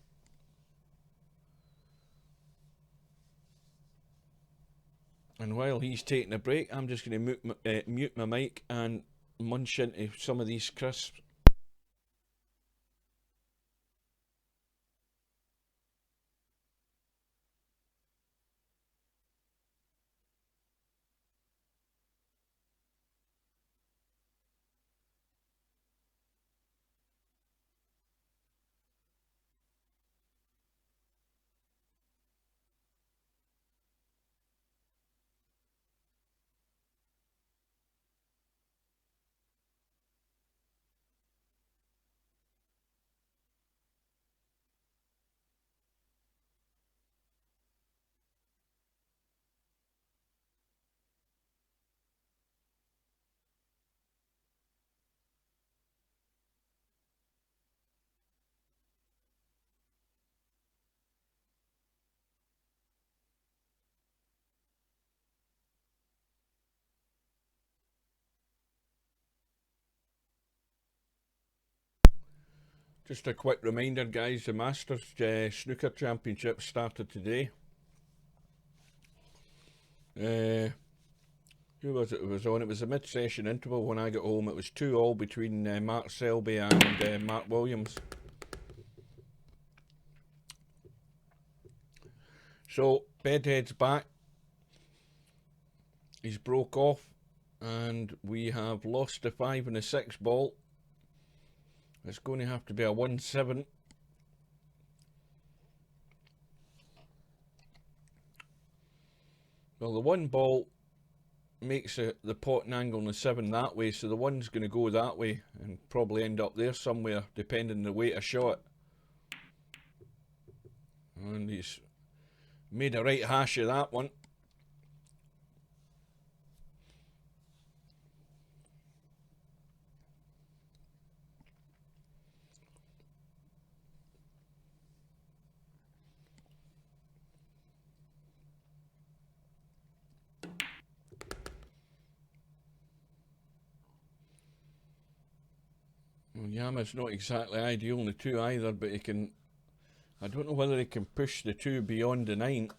And while he's taking a break, I'm just going to mute my mic and munch into some of these crisps. Just a quick reminder, guys, the Masters Snooker Championship started today. Who was it who was on? It was a mid-session interval when I got home. It was 2-2 between Mark Selby and Mark Williams. So, Bedhead's back. He's broke off, and we have lost the 5 and the 6 ball. It's going to have to be a 1-7. Well, the 1 ball makes the pot and angle on the 7 that way, so the 1's going to go that way and probably end up there somewhere, depending on the weight of shot. And he's made a right hash of that one. Well, Yama's not exactly ideal in the 2 either, but he can... I don't know whether he can push the 2 beyond the 9.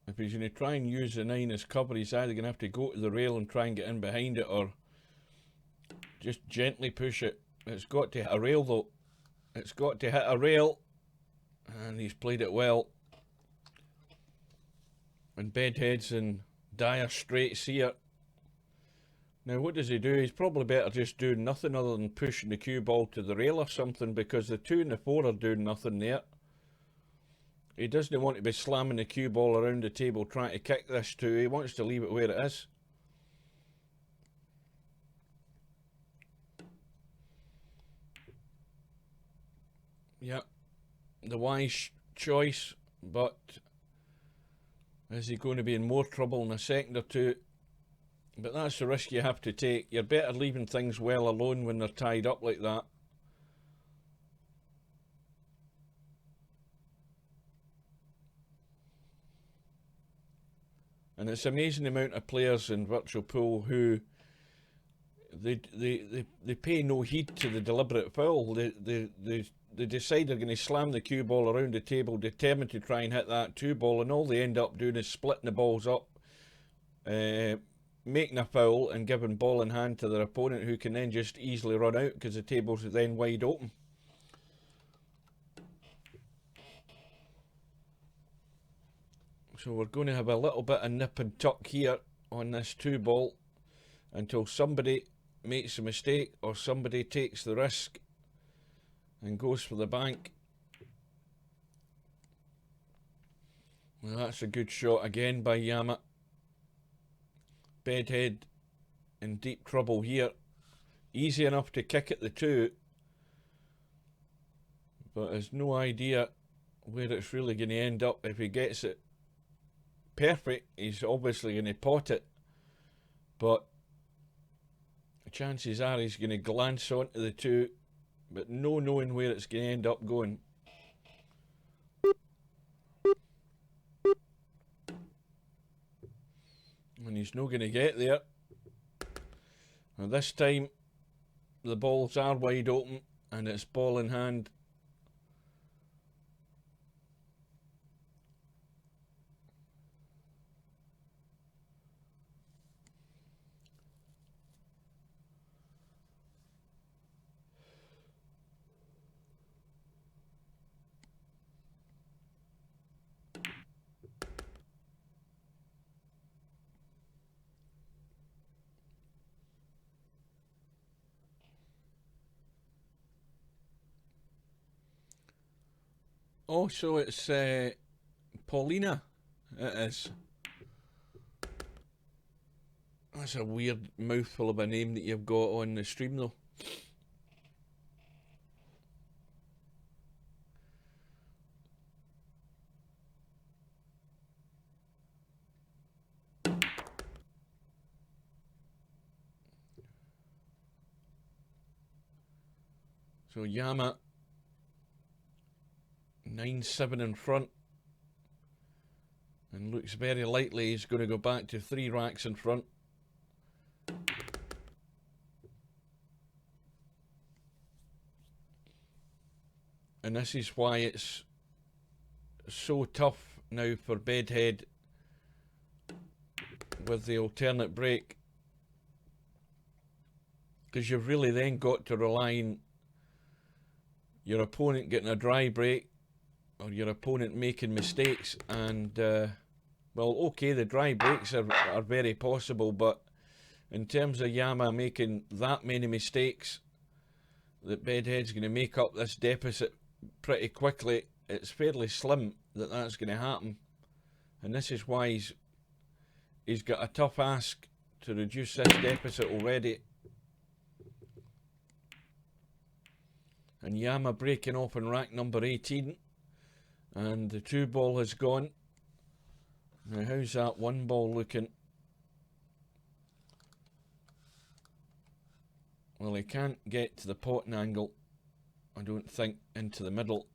If he's going to try and use the 9 as cover, he's either going to have to go to the rail and try and get in behind it, or just gently push it. It's got to hit a rail though. It's got to hit a rail, and he's played it well. And Bedhead's in dire straits here. Now what does he do? He's probably better just doing nothing other than pushing the cue ball to the rail or something, because the 2 and the 4 are doing nothing there. He doesn't want to be slamming the cue ball around the table trying to kick this 2. He wants to leave it where it is. Yep, the wise choice, but is he going to be in more trouble in a second or 2? But that's the risk you have to take. You're better leaving things well alone when they're tied up like that. And it's amazing the amount of players in virtual pool who they pay no heed to the deliberate foul. They decide they're going to slam the cue ball around the table, determined to try and hit that 2 ball, and all they end up doing is splitting the balls up, making a foul and giving ball in hand to their opponent, who can then just easily run out because the table's then wide open. So we're going to have a little bit of nip and tuck here on this 2 ball until somebody makes a mistake or somebody takes the risk and goes for the bank. Well, that's a good shot again by Yama. Bedhead in deep trouble here. Easy enough to kick at the 2, but has no idea where it's really going to end up. If he gets it perfect, he's obviously going to pot it, but chances are he's going to glance onto the 2, but no knowing where it's going to end up going. And he's not going to get there. And this time the balls are wide open and it's ball in hand. Oh, so it's Paulina. It is. That's a weird mouthful of a name that you've got on the stream though. So Yama 9-7 in front, and looks very likely he's going to go back to 3 racks in front. And this is why it's so tough now for Bedhead with the alternate break, because you've really then got to rely on your opponent getting a dry break or your opponent making mistakes. And well, okay, the dry breaks are very possible, but in terms of Yama making that many mistakes that Bedhead's going to make up this deficit pretty quickly, it's fairly slim that that's going to happen. And this is why he's got a tough ask to reduce this deficit already. And Yama breaking off in rack number 18, and the 2 ball has gone. Now how's that 1 ball looking? Well, he can't get to the potting angle, I don't think, into the middle.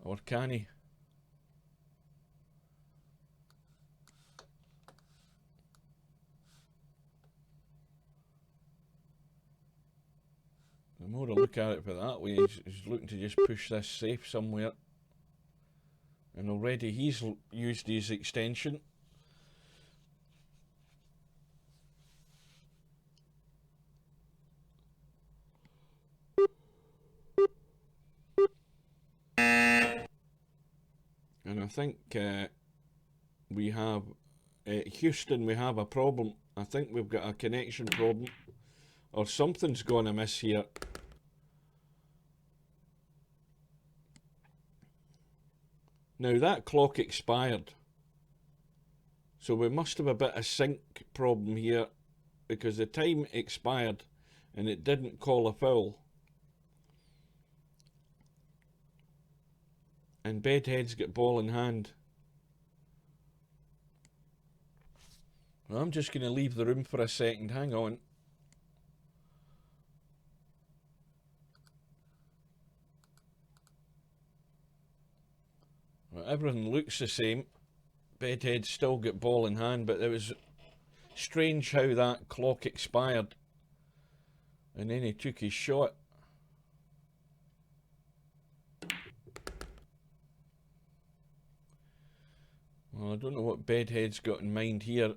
Or can he? The more I look at it for that way, he's looking to just push this safe somewhere. And already he's used his extension. And I think we have, Houston, we have a problem. I think we've got a connection problem, or something's gone amiss here. Now that clock expired, so we must have a bit of sync problem here, because the time expired and it didn't call a foul. And Bedhead's got ball in hand. Well, I'm just going to leave the room for a second, hang on. Well, everything looks the same. Bedhead's still got ball in hand, but it was strange how that clock expired. And then he took his shot. Well, I don't know what Bedhead's got in mind here.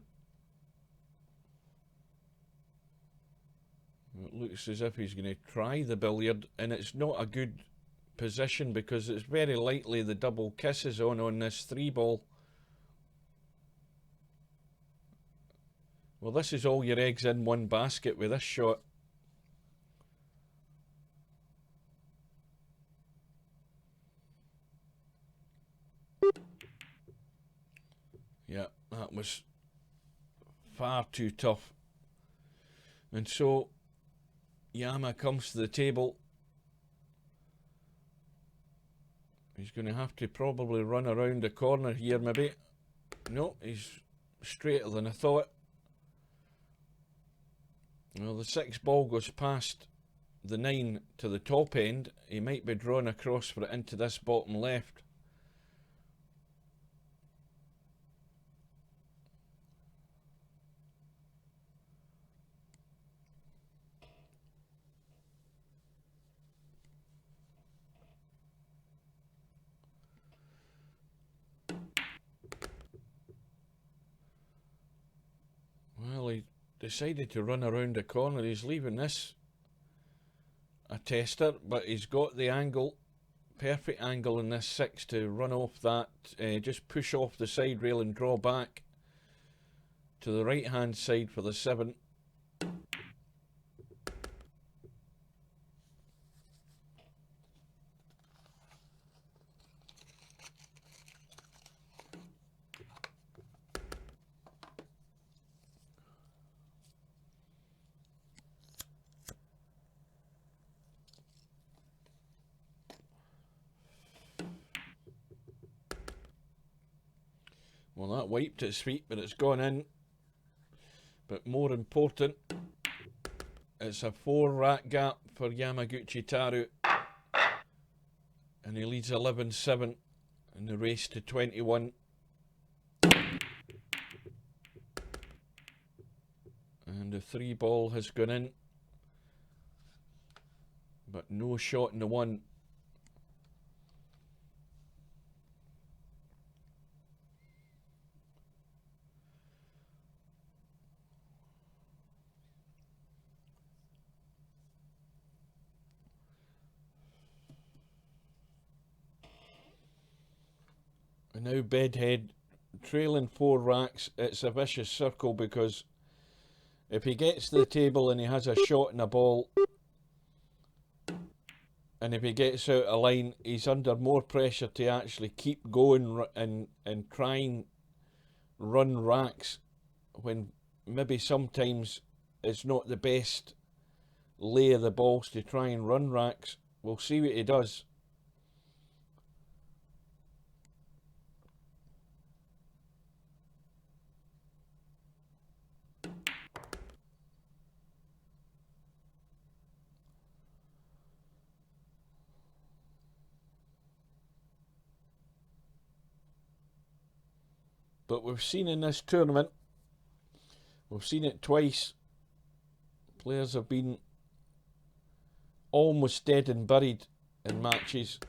It looks as if he's going to try the billiard, and it's not a good position because it's very likely the double kiss is on this 3 ball. Well, this is all your eggs in one basket with this shot. Yeah, that was far too tough. And so Yama comes to the table. He's going to have to probably run around the corner here maybe. No, he's straighter than I thought. Well, the 6 ball goes past the 9 to the top end. He might be drawn across for it into this bottom left. Well, he decided to run around the corner. He's leaving this a tester, but he's got the angle, perfect angle in this 6 to run off that, just push off the side rail and draw back to the right hand side for the 7. Well, that wiped its feet, but it's gone in. But more important, it's a 4 rack gap for Yamaguchitarou. And he leads 11-7 in the race to 21. And the 3 ball has gone in. But no shot in the 1. And now Bedhead trailing 4 racks. It's a vicious circle because if he gets to the table and he has a shot in a ball, and if he gets out of line, he's under more pressure to actually keep going and try and run racks when maybe sometimes it's not the best lay of the balls to try and run racks. We'll see what he does. But we've seen in this tournament, we've seen it twice, players have been almost dead and buried in matches,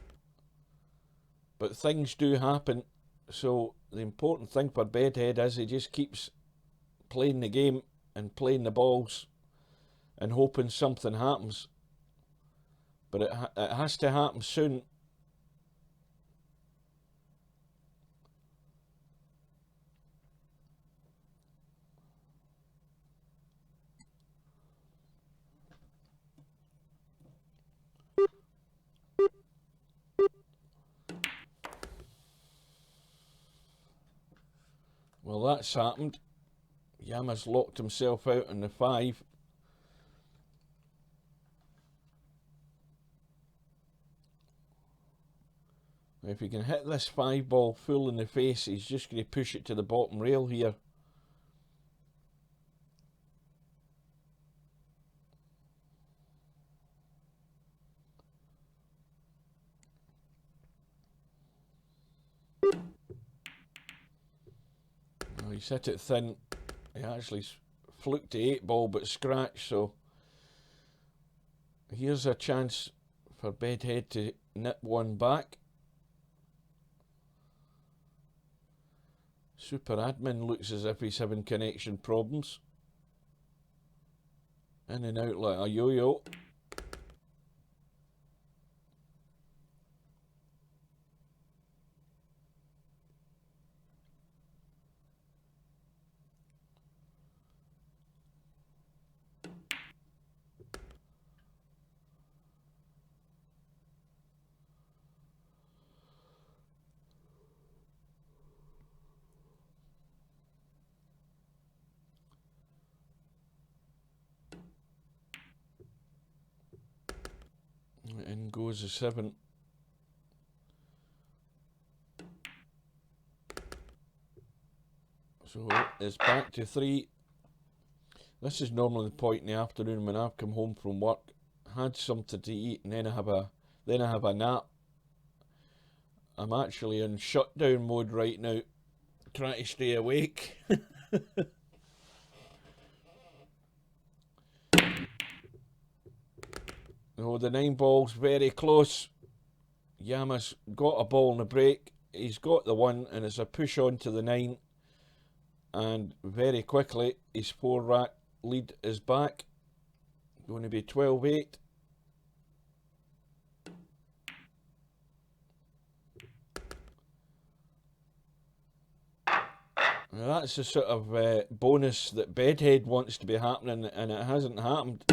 but things do happen. So the important thing for Bedhead is he just keeps playing the game and playing the balls and hoping something happens. But it has to happen soon. Well, that's happened. Yama's locked himself out on the 5. If he can hit this 5 ball full in the face, he's just going to push it to the bottom rail here. Well, he's hit it thin. He actually fluked the 8 ball but scratched, so here's a chance for Bedhead to nip one back. Super Admin looks as if he's having connection problems. In and out like a yo-yo. In goes the 7. So it's back to 3. This is normally the point in the afternoon when I've come home from work, had something to eat, and then I have a nap. I'm actually in shutdown mode right now, trying to stay awake. Oh, the 9 ball's very close. Yama's got a ball in the break. He's got the 1, and it's a push on to the 9. And very quickly, his 4-rack lead is back. Going to be 12-8. Now that's the sort of bonus that Bedhead wants to be happening, and it hasn't happened.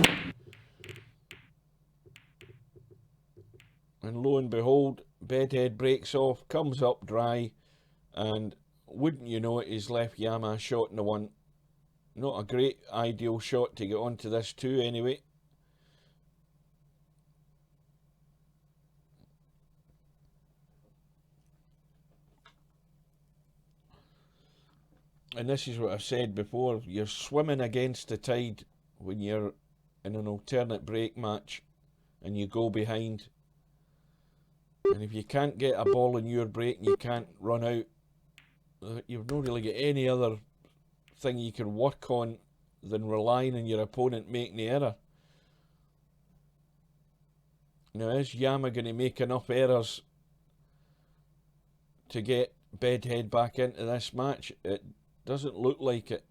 And lo and behold, Bedhead breaks off, comes up dry, and wouldn't you know it, he's left Yama shot in the 1. Not a great ideal shot to get onto this 2 anyway. And this is what I've said before, you're swimming against the tide when you're in an alternate break match and you go behind. And if you can't get a ball in your break and you can't run out, you've not really got any other thing you can work on than relying on your opponent making the error. Now, is Yama going to make enough errors to get Bedhead back into this match? It doesn't look like it.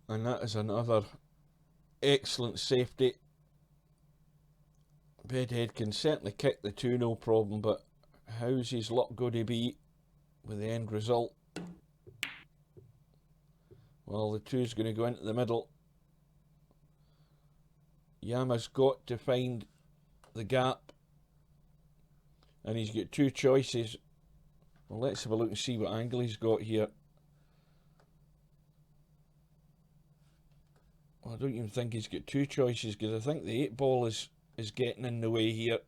And that is another excellent safety. Bedhead can certainly kick the 2, no problem, but how's his luck going to be with the end result? Well, the 2's going to go into the middle. Yama's got to find the gap, and he's got 2 choices. Well, let's have a look and see what angle he's got here. Well, I don't even think he's got 2 choices, because I think the 8 ball is getting in the way here.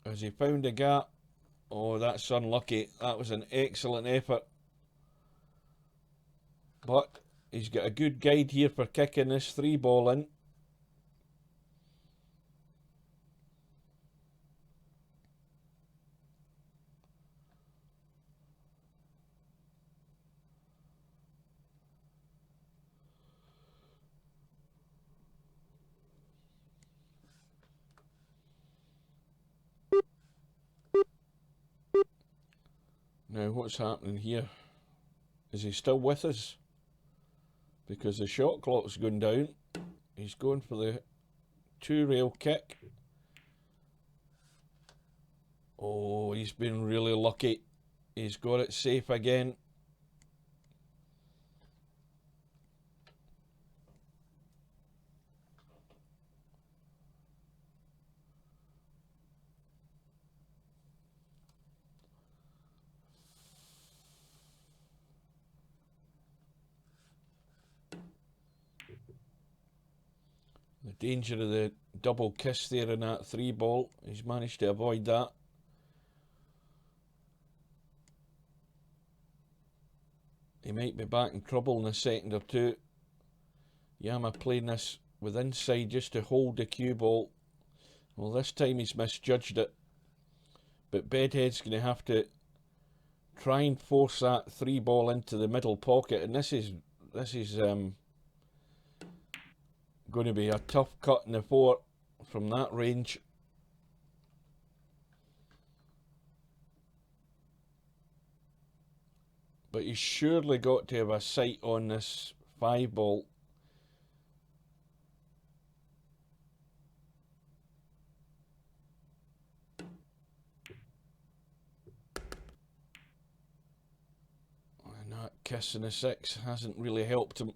Has he found a gap? Oh, that's unlucky. That was an excellent effort. But he's got a good guide here for kicking this 3 ball in. Now, what's happening here? Is he still with us? Because the shot clock's going down. He's going for the 2-rail kick. Oh, he's been really lucky. He's got it safe again. The danger of the double kiss there in that 3 ball. He's managed to avoid that. He might be back in trouble in a second or 2. Yama playing this with inside just to hold the cue ball. Well, this time he's misjudged it. But Bedhead's going to have to try and force that 3 ball into the middle pocket. And this is going to be a tough cut in the 4 from that range. But he's surely got to have a sight on this 5 ball. kiss in the 6 hasn't really helped him.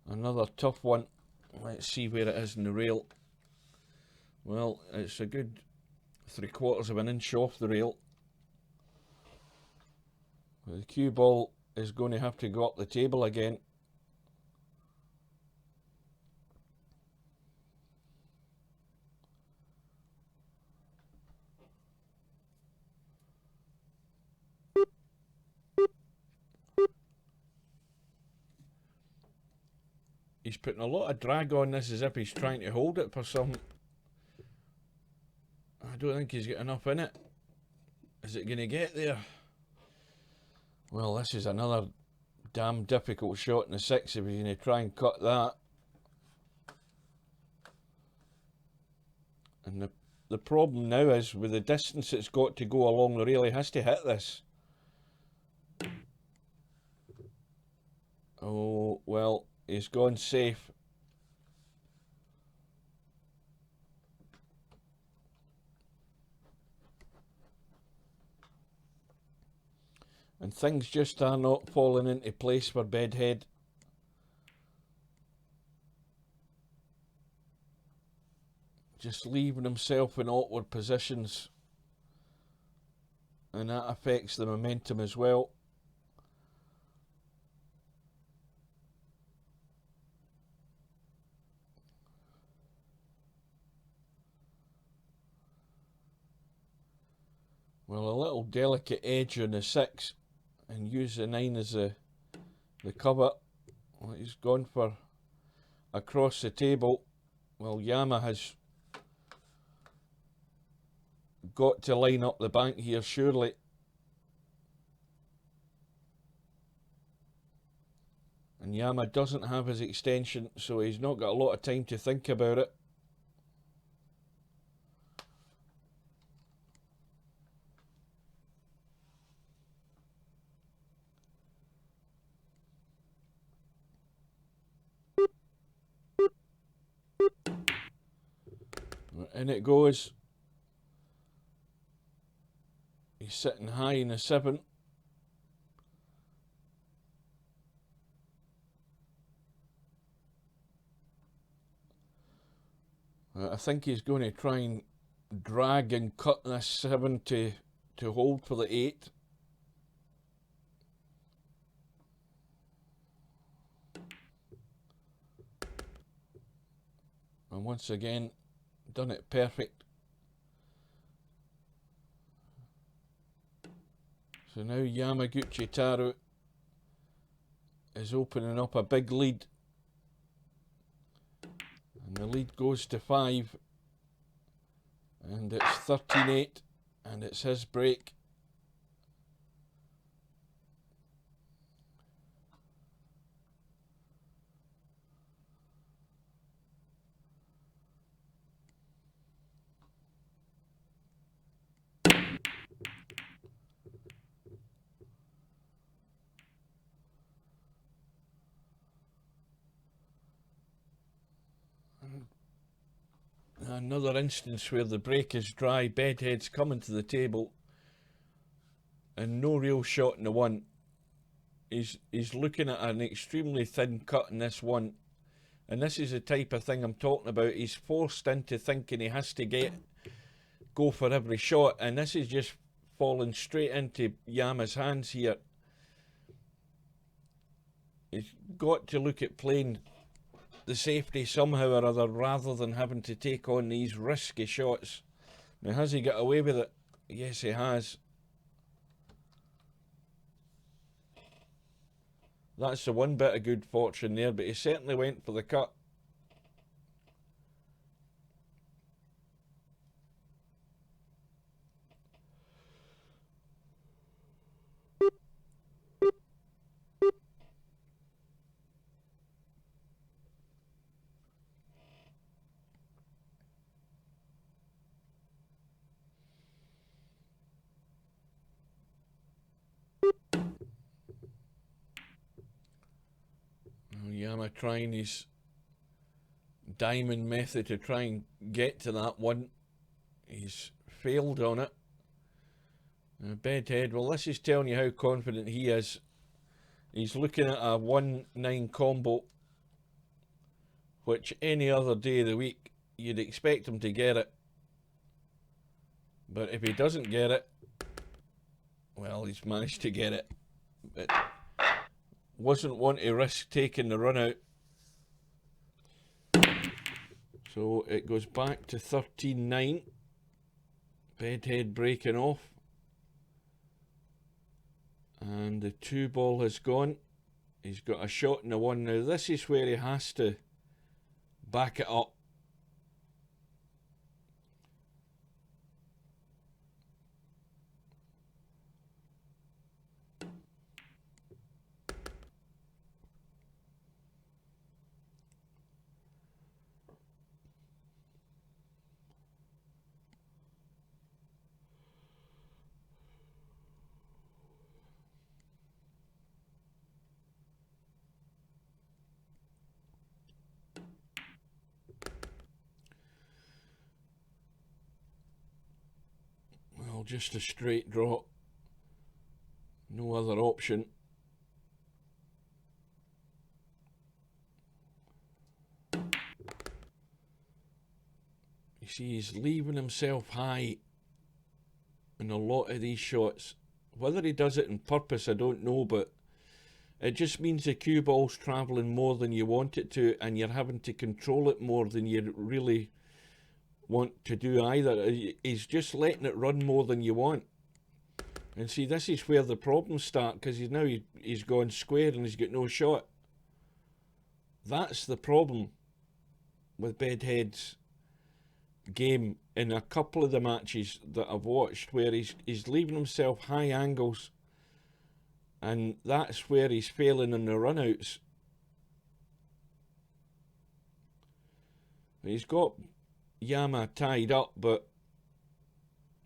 Another tough one. Let's see where it is in the rail. Well, it's a good 3/4 of an inch off the rail. The cue ball is going to have to go up the table again. He's putting a lot of drag on this as if he's trying to hold it for something. I don't think he's got enough in it. Is it going to get there? Well, this is another damn difficult shot in the 6 if he's going to try and cut that. And the problem now is with the distance it's got to go along the rail, he has to hit this. Oh, well, he's gone safe. And things just are not falling into place for Bedhead. Just leaving himself in awkward positions. And that affects the momentum as well. Well, a little delicate edge on the 6 and use the 9 as the cover. Well, he's gone for across the table. Well, Yama has got to line up the bank here, surely. And Yama doesn't have his extension, so he's not got a lot of time to think about it. In it goes. He's sitting high in the 7. I think he's going to try and drag and cut this 7 to hold for the 8. And once again, done it perfect. So now Yamaguchitarou is opening up a big lead. And the lead goes to 5. And it's 13-8. And it's his break. Another instance where the break is dry. Bedhead's coming to the table and no real shot in the 1. He's looking at an extremely thin cut in this 1, and this is the type of thing I'm talking about. He's forced into thinking he has to go for every shot, and this is just falling straight into Yama's hands here. He's got to look at playing the safety somehow or other rather than having to take on these risky shots. Now, has he got away with it? Yes, he has. That's the one bit of good fortune there, but he certainly went for the cut. Yama trying his diamond method to try and get to that 1. He's failed on it. Bedhead, well, this is telling you how confident he is. He's looking at a 1-9 combo, which any other day of the week you'd expect him to get it. But if he doesn't get it, well, he's managed to get it. But wasn't one to risk taking the run out. So it goes back to 13-9. Bedhead breaking off. And the 2 ball has gone. He's got a shot in the 1. Now this is where he has to back it up. Well, just a straight draw. No other option. You see, he's leaving himself high in a lot of these shots. Whether he does it on purpose, I don't know, but it just means the cue ball's travelling more than you want it to, and you're having to control it more than you really want to do either. He's just letting it run more than you want. And see, this is where the problems start, because he's gone square and he's got no shot. That's the problem with Bedhead's game in a couple of the matches that I've watched, where he's leaving himself high angles, and that's where he's failing in the runouts. He's got Yama tied up, but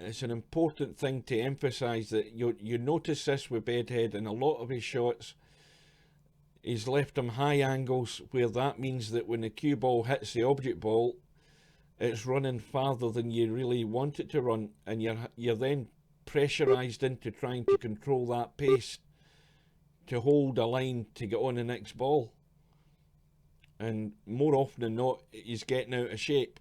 it's an important thing to emphasise that you notice this with Bedhead in a lot of his shots. He's left them high angles, where that means that when the cue ball hits the object ball, it's running farther than you really want it to run, and you're then pressurised into trying to control that pace to hold a line to get on the next ball. And more often than not, he's getting out of shape.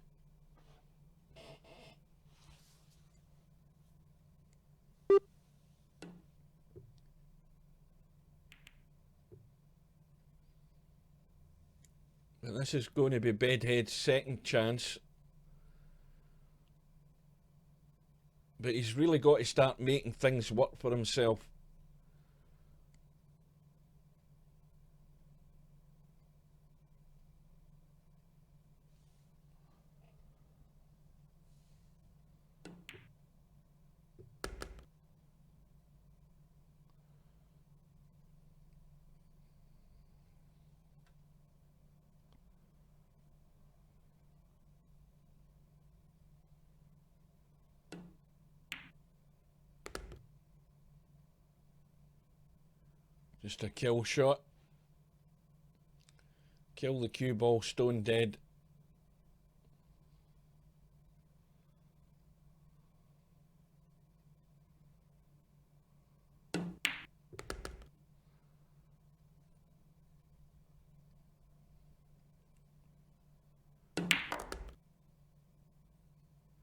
But this is going to be Bedhead's second chance. But he's really got to start making things work for himself. Just a kill shot. Kill the cue ball stone dead.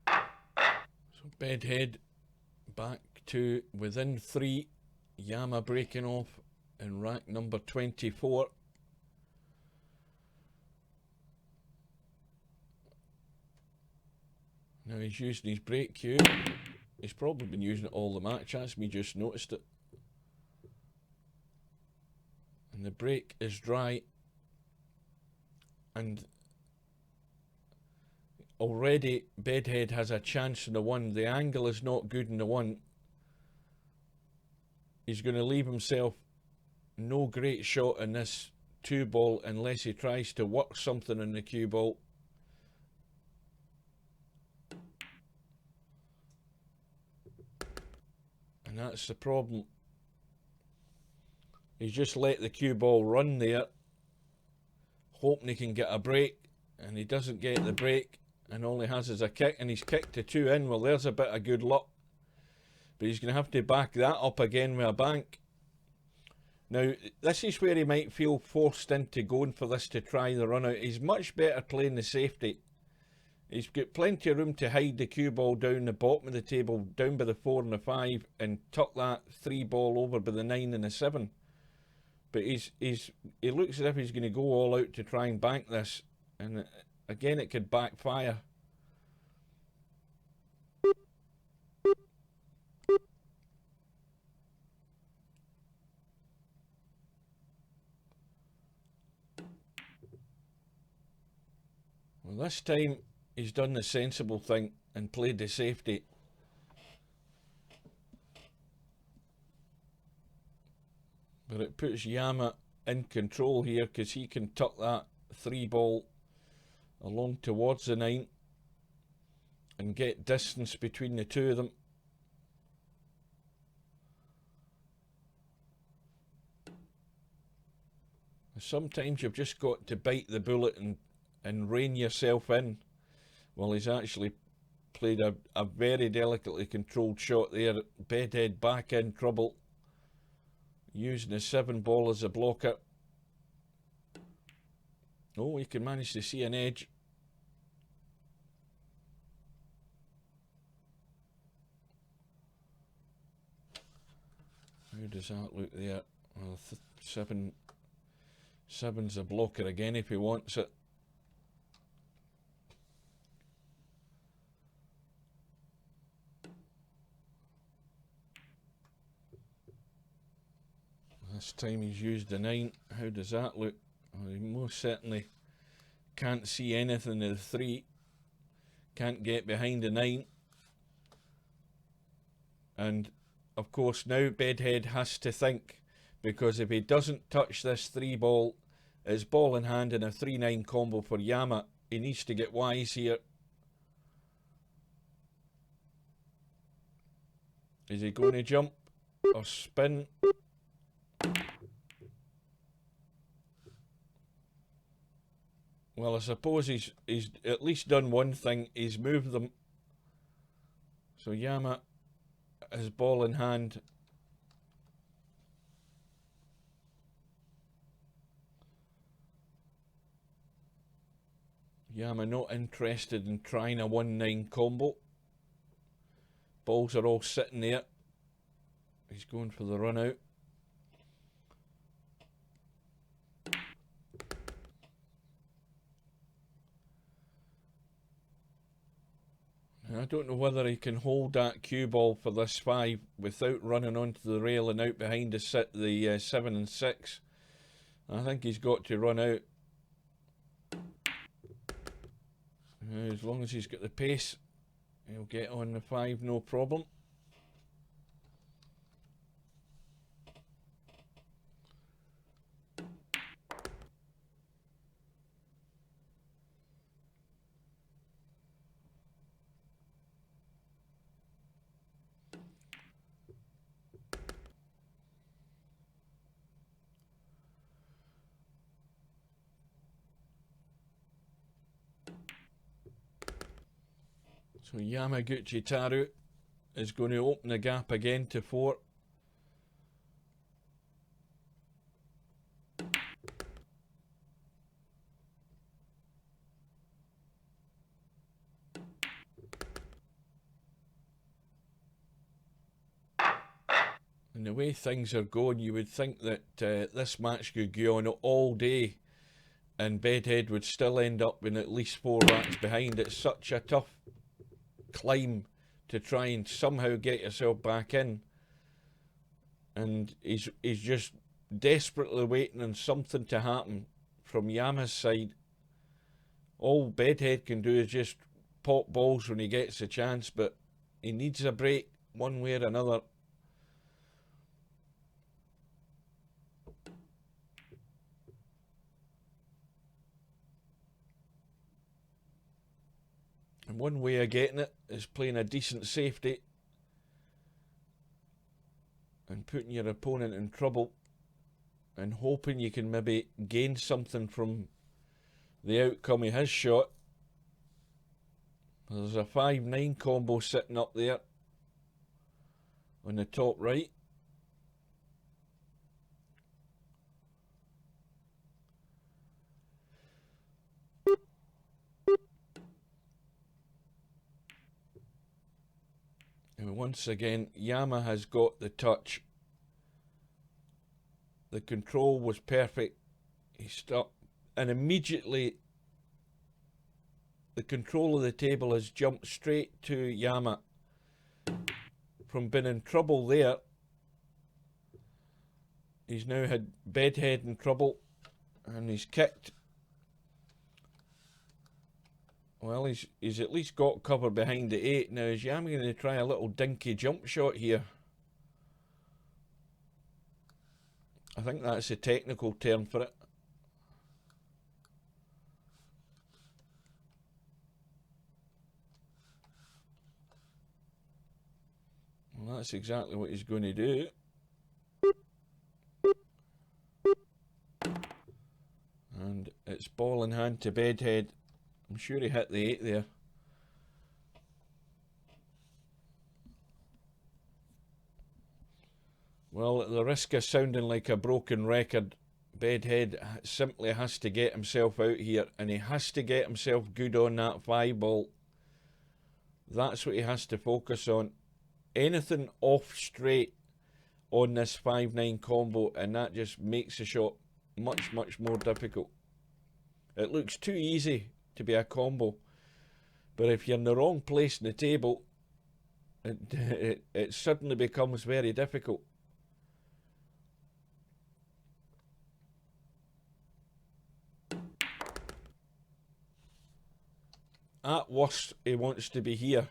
So Bedhead back to within 3. Yama breaking off in rack number 24. Now he's using his break cue. He's probably been using it all the match. That's me just noticed it. And the break is dry. And already Bedhead has a chance in the 1. The angle is not good in the 1. He's going to leave himself no great shot in this 2 ball unless he tries to work something in the cue ball. And that's the problem. He's just let the cue ball run there, hoping he can get a break, and he doesn't get the break, and all he has is a kick, and he's kicked to 2 in. Well, there's a bit of good luck. But he's going to have to back that up again with a bank. Now, this is where he might feel forced into going for this to try the run out. He's much better playing the safety. He's got plenty of room to hide the cue ball down the bottom of the table, down by the 4 and the 5, and tuck that 3 ball over by the 9 and the 7. But he looks as if he's going to go all out to try and bank this, and again it could backfire. Well, this time he's done the sensible thing and played the safety. But it puts Yama in control here because he can tuck that 3 ball along towards the 9 and get distance between the two of them. Sometimes you've just got to bite the bullet and rein yourself in. Well, he's actually played a very delicately controlled shot there. Bedhead back in trouble, using the 7 ball as a blocker. Oh, he can manage to see an edge. How does that look there? Well, 7's a blocker again if he wants it. This time he's used the 9. How does that look? Well, he most certainly can't see anything of the 3. Can't get behind the 9. And of course now Bedhead has to think, because if he doesn't touch this 3 ball, it's ball in hand and a 3-9 combo for Yama. He needs to get wise here. Is he going to jump or spin? Well, I suppose he's at least done one thing. He's moved them. So Yama has ball in hand. Yama not interested in trying a 1-9 combo. Balls are all sitting there. He's going for the run out. I don't know whether he can hold that cue ball for this 5 without running onto the rail and out behind the 7 and 6. I think he's got to run out. As long as he's got the pace, he'll get on the 5, no problem. So Yamagutchitarou is going to open the gap again to 4. And the way things are going, you would think that this match could go on all day and Bedhead would still end up in at least 4 racks behind. It's such a tough climb to try and somehow get yourself back in, and he's just desperately waiting on something to happen from Yama's side. All Bedhead can do is just pop balls when he gets a chance, but he needs a break one way or another. And one way of getting it is playing a decent safety and putting your opponent in trouble and hoping you can maybe gain something from the outcome of his shot. There's a 5-9 combo sitting up there on the top right. Once again, Yama has got the touch. The control was perfect. He stopped, and immediately the control of the table has jumped straight to Yama. From being in trouble there, he's now had Bedhead in trouble, and he's kicked. Well, he's at least got cover behind the 8. Now is Yama going to try a little dinky jump shot here? I think that's a technical term for it. Well, that's exactly what he's going to do. And it's ball in hand to Bedhead. I'm sure he hit the 8 there. Well, at the risk of sounding like a broken record, Bedhead simply has to get himself out here, and he has to get himself good on that 5 ball. That's what he has to focus on. Anything off straight on this 5-9 combo, and that just makes the shot much, much more difficult. It looks too easy to be a combo, but if you're in the wrong place in the table, it suddenly becomes very difficult. At worst, he wants to be here,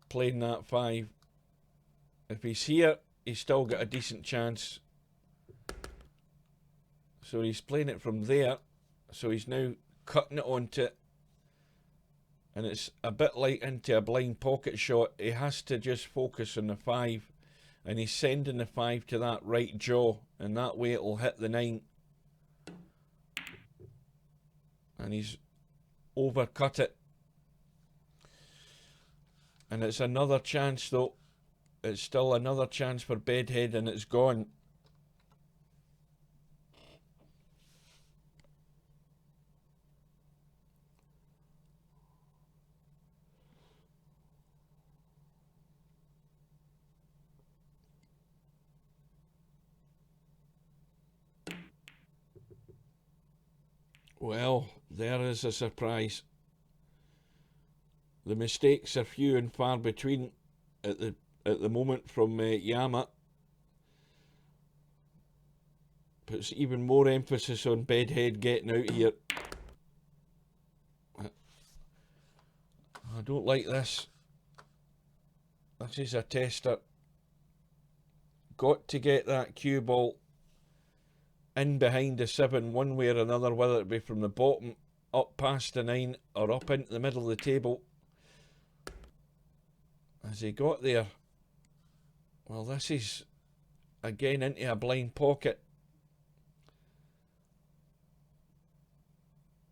playing that 5. If he's here, he's still got a decent chance. So he's playing it from there. So he's now cutting it onto it. And it's a bit like into a blind pocket shot. He has to just focus on the 5. And he's sending the 5 to that right jaw. And that way it'll hit the 9. And he's overcut it. And it's another chance though. It's still another chance for Bedhead, and it's gone. Well, there is a surprise. The mistakes are few and far between at the moment from Yama. Puts even more emphasis on Bedhead getting out here. I don't like this. This is a tester. Got to get that cue ball in behind the 7 one way or another, whether it be from the bottom up past the 9 or up into the middle of the table. Has he got there? Well, this is again into a blind pocket.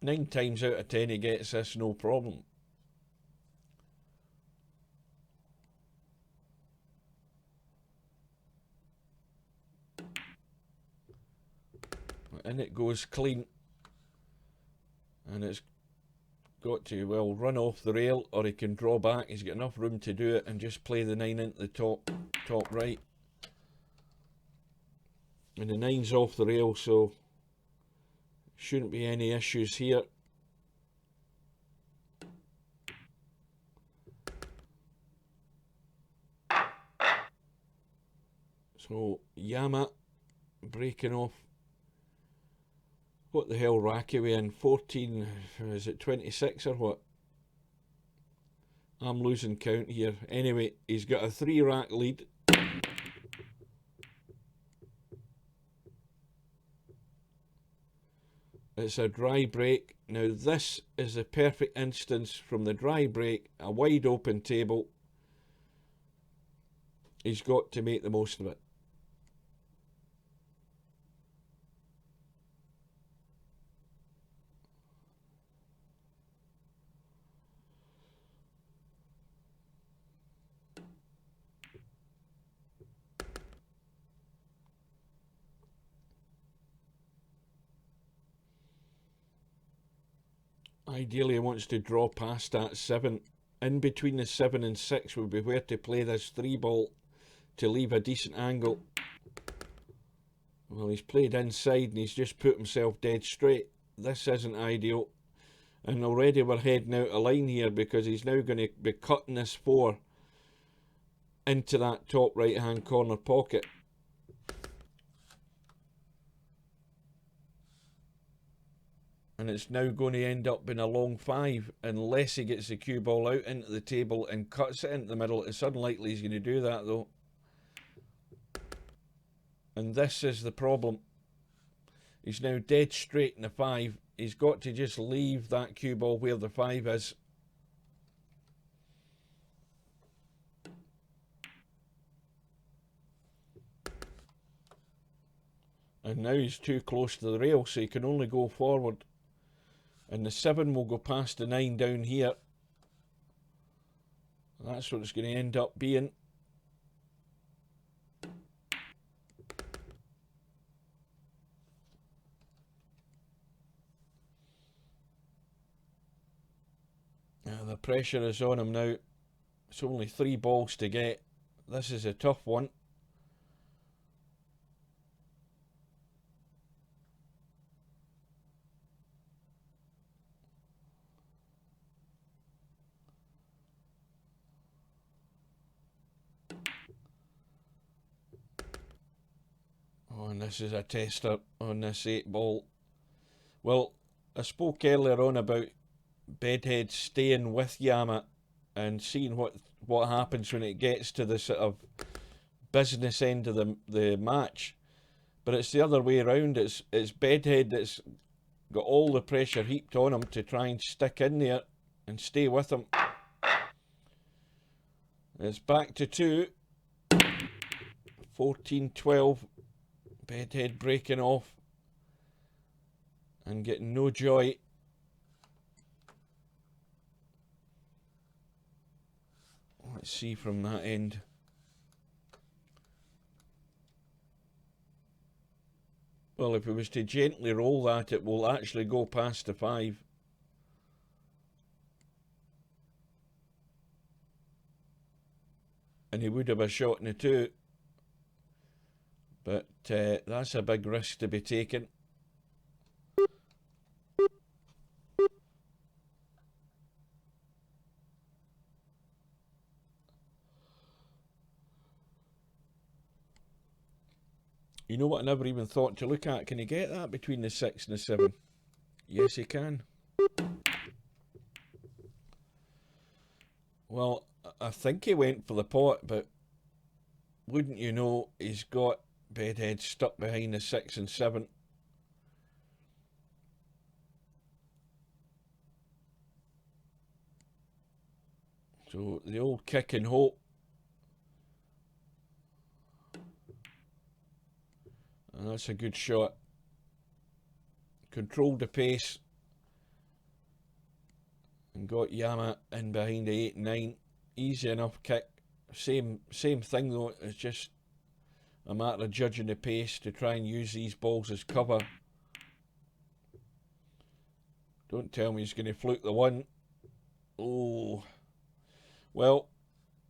9 times out of 10 he gets this, no problem. And it goes clean. And it's got to, well, run off the rail, or he can draw back. He's got enough room to do it and just play the 9 into the top right. And the 9's off the rail, so shouldn't be any issues here. So Yama breaking off. What the hell rack are we in? 14, is it 26 or what? I'm losing count here. Anyway, he's got a 3 rack lead. It's a dry break. Now this is the perfect instance from the dry break, a wide open table. He's got to make the most of it. Ideally, he wants to draw past that 7 in between the 7 and 6 would be where to play this 3 ball to leave a decent angle. Well, he's played inside and he's just put himself dead straight. This isn't ideal. And already we're heading out of line here because he's now going to be cutting this 4 into that top right hand corner pocket. And it's now going to end up in a long 5 unless he gets the cue ball out into the table and cuts it into the middle. It's unlikely he's going to do that though. And this is the problem. He's now dead straight in the 5. He's got to just leave that cue ball where the 5 is. And now he's too close to the rail, so he can only go forward. And the 7 will go past the 9 down here. That's what it's going to end up being. The pressure is on him now. It's only 3 balls to get. This is a tough one. Oh, and this is a tester on this 8 ball. Well, I spoke earlier on about Bedhead staying with Yama and seeing what happens when it gets to the sort of business end of the match. But it's the other way around. It's Bedhead that's got all the pressure heaped on him to try and stick in there and stay with him. It's back to 2. 14-12. Bedhead breaking off and getting no joy. Let's see from that end. Well, if it was to gently roll that, it will actually go past the 5. And he would have a shot in the 2. But that's a big risk to be taken. You know what I never even thought to look at? Can he get that between the 6 and the 7? Yes, he can. Well, I think he went for the pot, but wouldn't you know, he's got Bedhead stuck behind the 6 and 7. So the old kick and hope. And that's a good shot. Controlled the pace. And got Yama in behind the 8 and 9. Easy enough kick. Same thing though, it's just a matter of judging the pace to try and use these balls as cover. Don't tell me he's going to fluke the 1. Oh. Well,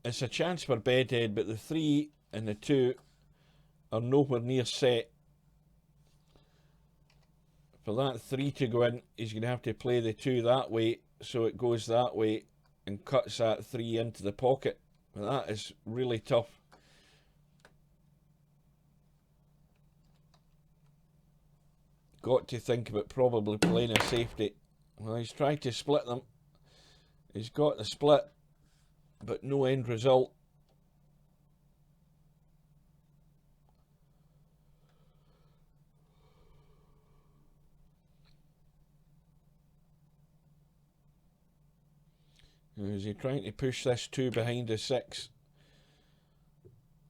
it's a chance for Bedhead, but the 3 and the 2 are nowhere near set. For that 3 to go in, he's going to have to play the 2 that way, so it goes that way and cuts that 3 into the pocket. But that is really tough. Got to think about probably playing a safety. Well, he's tried to split them. He's got the split, but no end result. Is he trying to push this 2 behind the 6?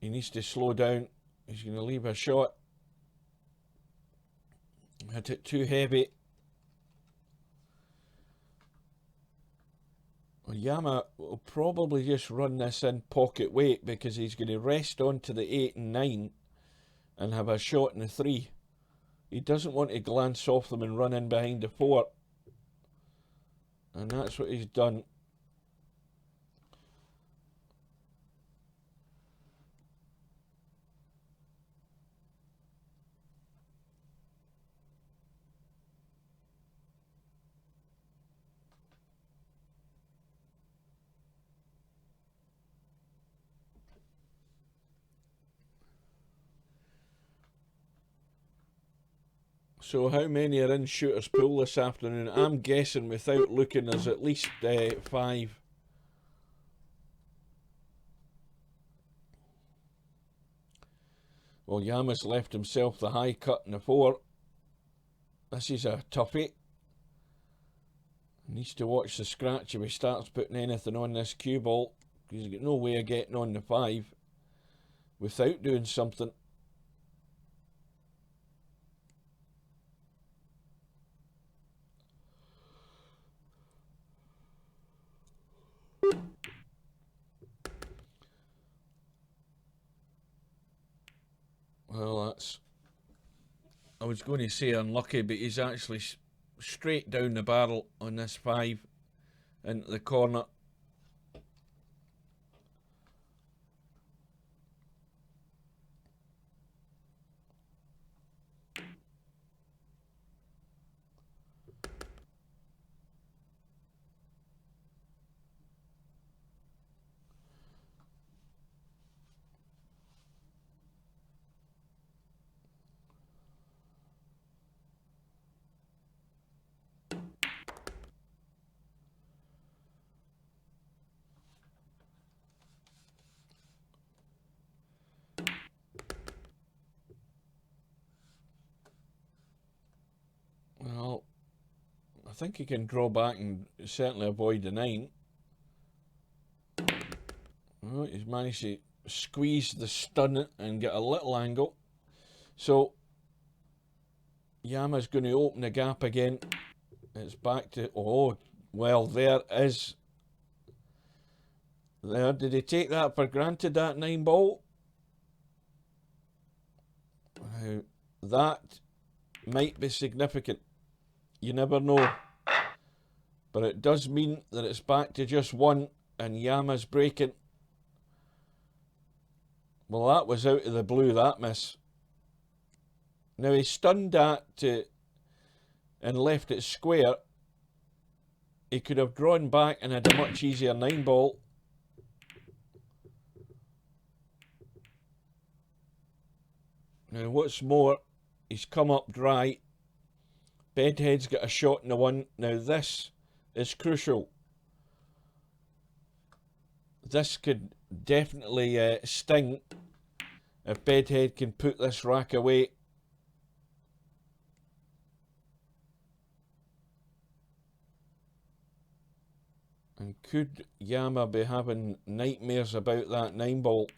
He needs to slow down. He's going to leave a shot. Hit it too heavy. Well, Yama will probably just run this in pocket weight because he's going to rest onto the 8 and 9 and have a shot in the 3. He doesn't want to glance off them and run in behind the 4. And that's what he's done. So how many are in shooter's pool this afternoon? I'm guessing, without looking, there's at least 5. Well, Yama's left himself the high cut in the 4. This is a toughie. Needs to watch the scratch if he starts putting anything on this cue ball, because he's got no way of getting on the 5 without doing something. Well, that's... I was going to say unlucky, but he's actually straight down the barrel on this 5 into the corner. Well, I think he can draw back and certainly avoid the 9. Well, he's managed to squeeze the stun and get a little angle. So Yama's going to open the gap again. It's back to... Oh, well, there is... There, did he take that for granted, that 9 ball? That might be significant. You never know. But it does mean that it's back to just 1 and Yama's breaking. Well, that was out of the blue, that miss. Now he stunned that and left it square. He could have drawn back and had a much easier 9 ball. Now what's more, he's come up dry. Bedhead's got a shot in the 1. Now this is crucial. This could definitely sting if Bedhead can put this rack away. And could Yama be having nightmares about that 9 ball?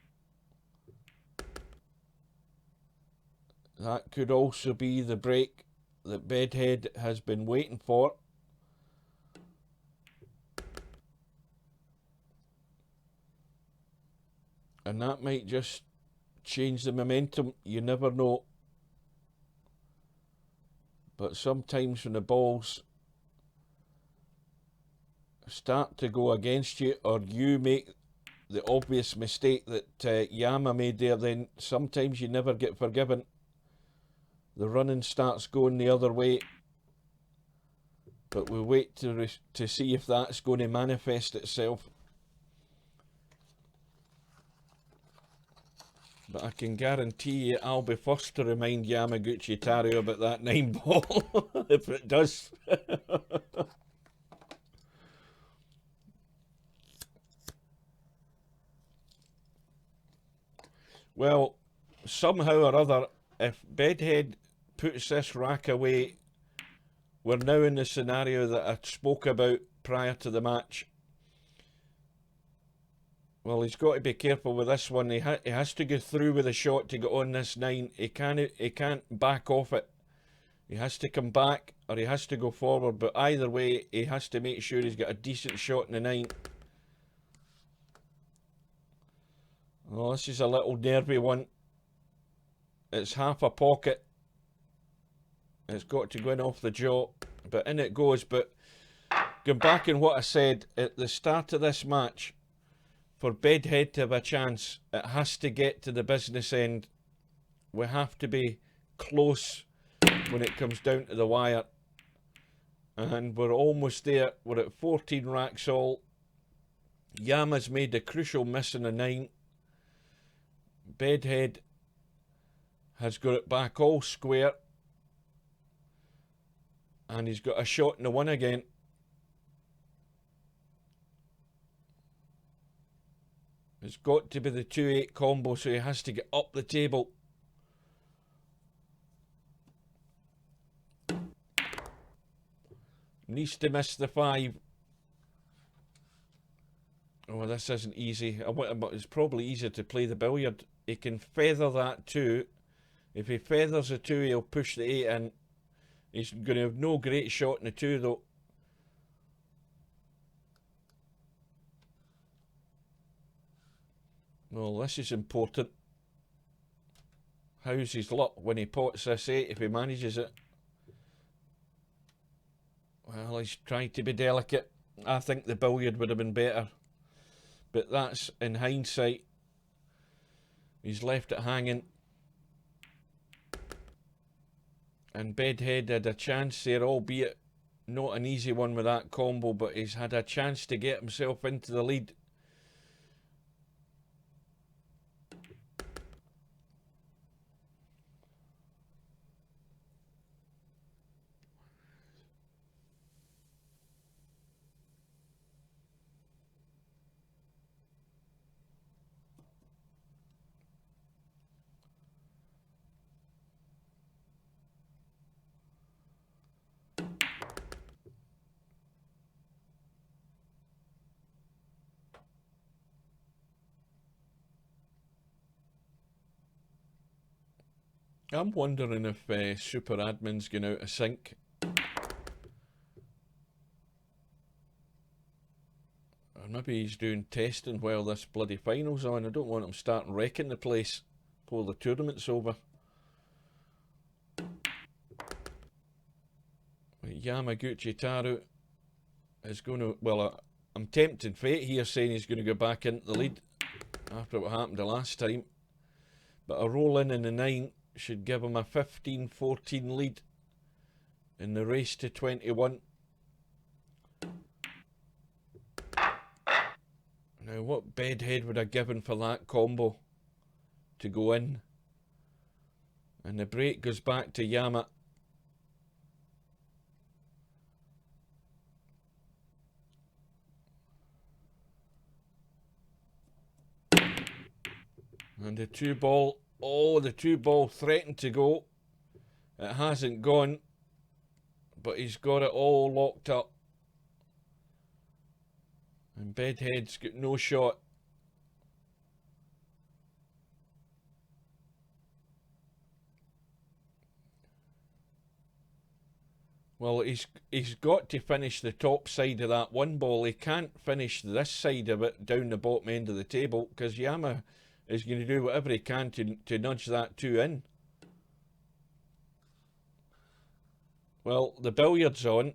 That could also be the break that Bedhead has been waiting for. And that might just change the momentum. You never know. But sometimes when the balls start to go against you, or you make the obvious mistake that Yama made there, then sometimes you never get forgiven. The running starts going the other way. But we'll wait to see if that's going to manifest itself. But I can guarantee you I'll be first to remind Yamaguchitarou about that 9 ball, if it does. Well, somehow or other, if Bedhead puts this rack away, we're now in the scenario that I spoke about prior to the match. Well, he's got to be careful with this one. He has to go through with a shot to get on this 9. He can't back off it. He has to come back or he has to go forward. But either way, he has to make sure he's got a decent shot in the 9. Oh, this is a little nervy one. It's half a pocket. It's got to go in off the jaw. But in it goes. But going back on what I said at the start of this match, for Bedhead to have a chance, it has to get to the business end. We have to be close when it comes down to the wire. And we're almost there. We're at 14 racks all. Yama's made the crucial miss in a 9. Bedhead has got it back all square. And he's got a shot in the 1 again. It's got to be the 2-8 combo, so he has to get up the table. Needs to miss the 5. Oh, this isn't easy. It's probably easier to play the billiard. He can feather that 2. If he feathers a 2, he'll push the 8 in. He's going to have no great shot in the 2, though. Well, this is important. How's his luck when he pots this 8 if he manages it? Well, he's trying to be delicate. I think the billiard would have been better. But that's in hindsight. He's left it hanging. And Bedhead had a chance there, albeit not an easy one with that combo, but he's had a chance to get himself into the lead. I'm wondering if Super Admin's going out of sync. Or maybe he's doing testing while this bloody final's on. I don't want him starting wrecking the place before the tournament's over. Yamaguchitarou is going to... Well, I'm tempting fate here saying he's going to go back into the lead after what happened the last time. But a roll in the 9 should give him a 15-14 lead in the race to 21. Now, what Bedhead would have given for that combo to go in? And the break goes back to Yama. And the 2-ball, oh, the 2-ball threatened to go. It hasn't gone, but he's got it all locked up. And Bedhead's got no shot. Well, he's got to finish the top side of that 1 ball. He can't finish this side of it down the bottom end of the table because Yama is going to do whatever he can to nudge that 2 in. Well, the billiard's on,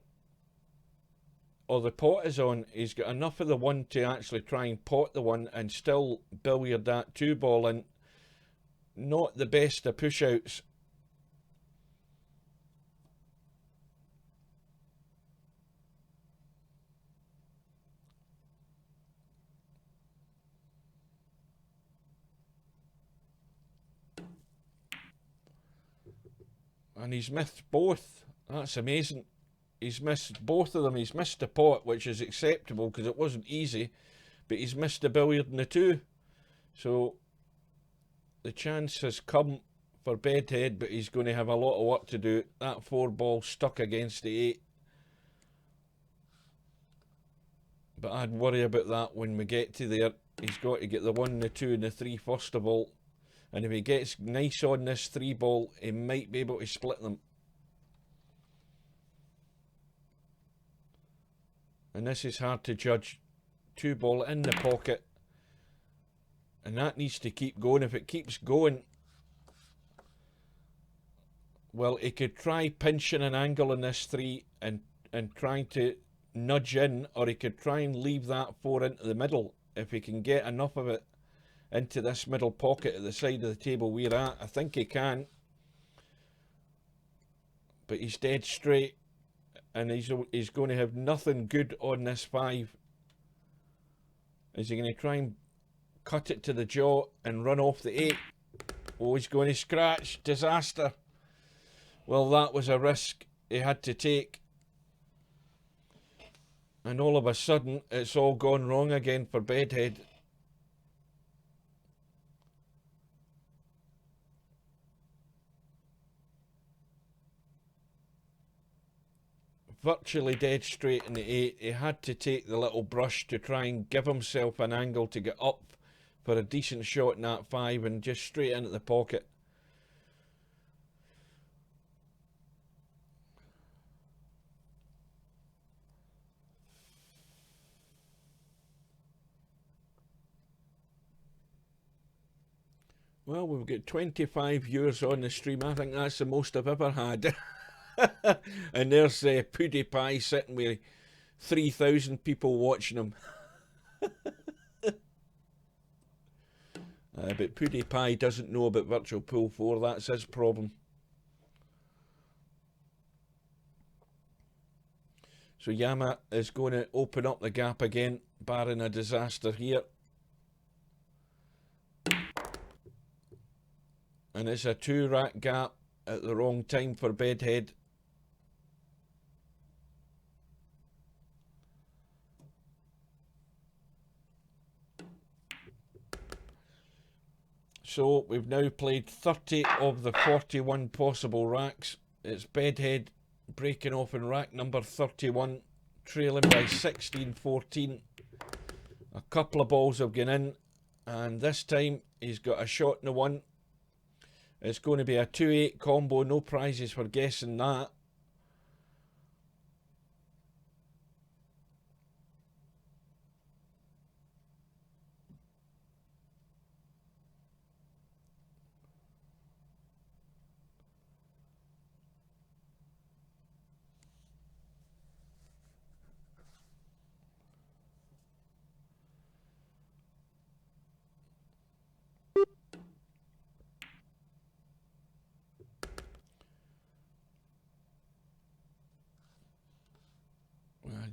or the pot is on. He's got enough of the 1 to actually try and pot the 1 and still billiard that 2 ball in. Not the best of push-outs. And he's missed both. That's amazing. He's missed both of them. He's missed the pot, which is acceptable because it wasn't easy. But he's missed the billiard in the 2. So the chance has come for Bedhead, but he's going to have a lot of work to do. That 4 ball stuck against the 8. But I'd worry about that when we get to there. He's got to get the 1, the 2 and the 3 first of all. And if he gets nice on this 3 ball, he might be able to split them. And this is hard to judge. 2 ball in the pocket. And that needs to keep going. If it keeps going, well, he could try pinching an angle on this 3 and trying to nudge in, or he could try and leave that 4 into the middle if he can get enough of it into this middle pocket at the side of the table we're at. I think he can. But he's dead straight. And he's going to have nothing good on this 5. Is he going to try and cut it to the jaw and run off the 8? Oh, he's going to scratch. Disaster. Well, that was a risk he had to take. And all of a sudden, it's all gone wrong again for Bedhead. Virtually dead straight in the 8. He had to take the little brush to try and give himself an angle to get up for a decent shot in that 5, and just straight into the pocket. Well, we've got 25 viewers on the stream. I think that's the most I've ever had. And there's PewDiePie sitting with 3,000 people watching him. But PewDiePie doesn't know about Virtual Pool 4. That's his problem. So Yama is going to open up the gap again, barring a disaster here. And it's a 2-rack gap at the wrong time for Bedhead. So we've now played 30 of the 41 possible racks. It's Bedhead breaking off in rack number 31, trailing by 16-14. A couple of balls have gone in, and this time he's got a shot in the 1. It's going to be a 2-8 combo, no prizes for guessing that.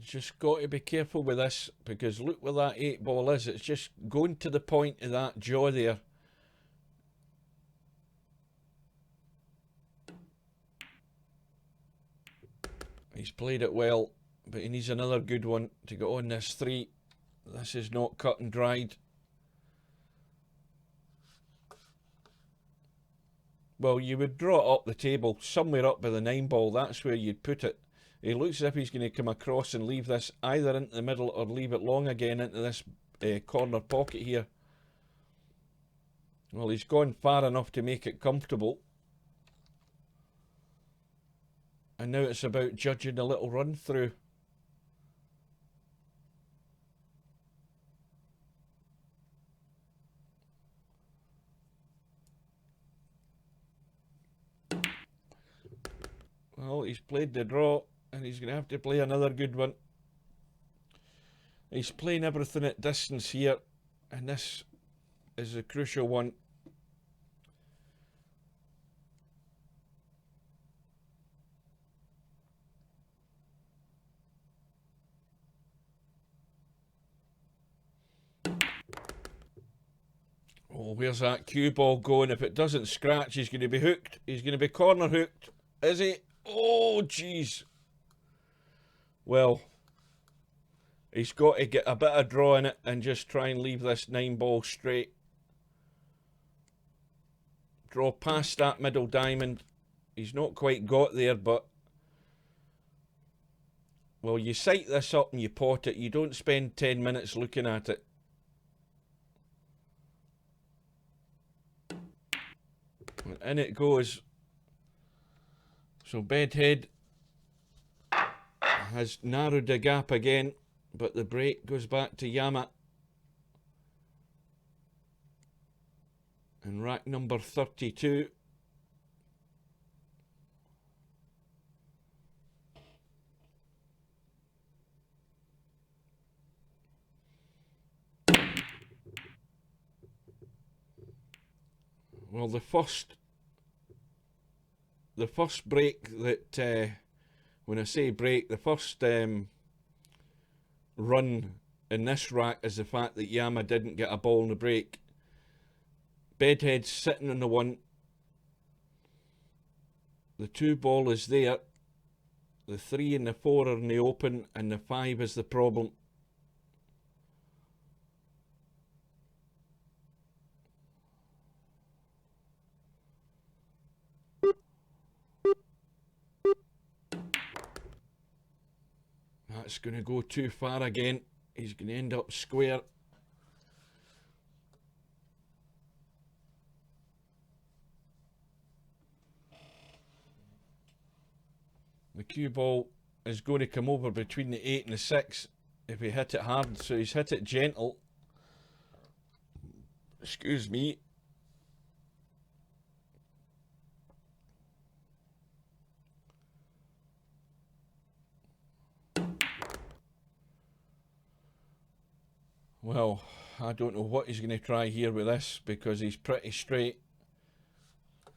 Just got to be careful with this, because look where that 8 ball is. It's just going to the point of that jaw there. He's played it well, but he needs another good one to get on this 3. This is not cut and dried. Well, you would draw it up the table, somewhere up by the 9 ball. That's where you'd put it. He looks as if he's going to come across and leave this either into the middle or leave it long again into this corner pocket here. Well, he's gone far enough to make it comfortable. And now it's about judging a little run through. Well, he's played the draw, and he's going to have to play another good one. He's playing everything at distance here, and this is a crucial one. Oh, where's that cue ball going? If it doesn't scratch, he's going to be hooked. He's going to be corner hooked. Is he? Oh, jeez. Well, he's got to get a bit of draw in it and just try and leave this 9 ball straight. Draw past that middle diamond. He's not quite got there, but... Well, you sight this up and you pot it. You don't spend 10 minutes looking at it. And in it goes. So Bedhead has narrowed the gap again, but the break goes back to Yama. And rack number 32. Well, the first break that, when I say break, the first run in this rack is the fact that Yama didn't get a ball in the break. Bedhead's sitting on the 1. The 2 ball is there. The 3 and the 4 are in the open, and the 5 is the problem. That's going to go too far again. He's going to end up square. The cue ball is going to come over between the 8 and the 6 if he hit it hard, so he's hit it gentle. Excuse me. Well, I don't know what he's going to try here with this, because he's pretty straight.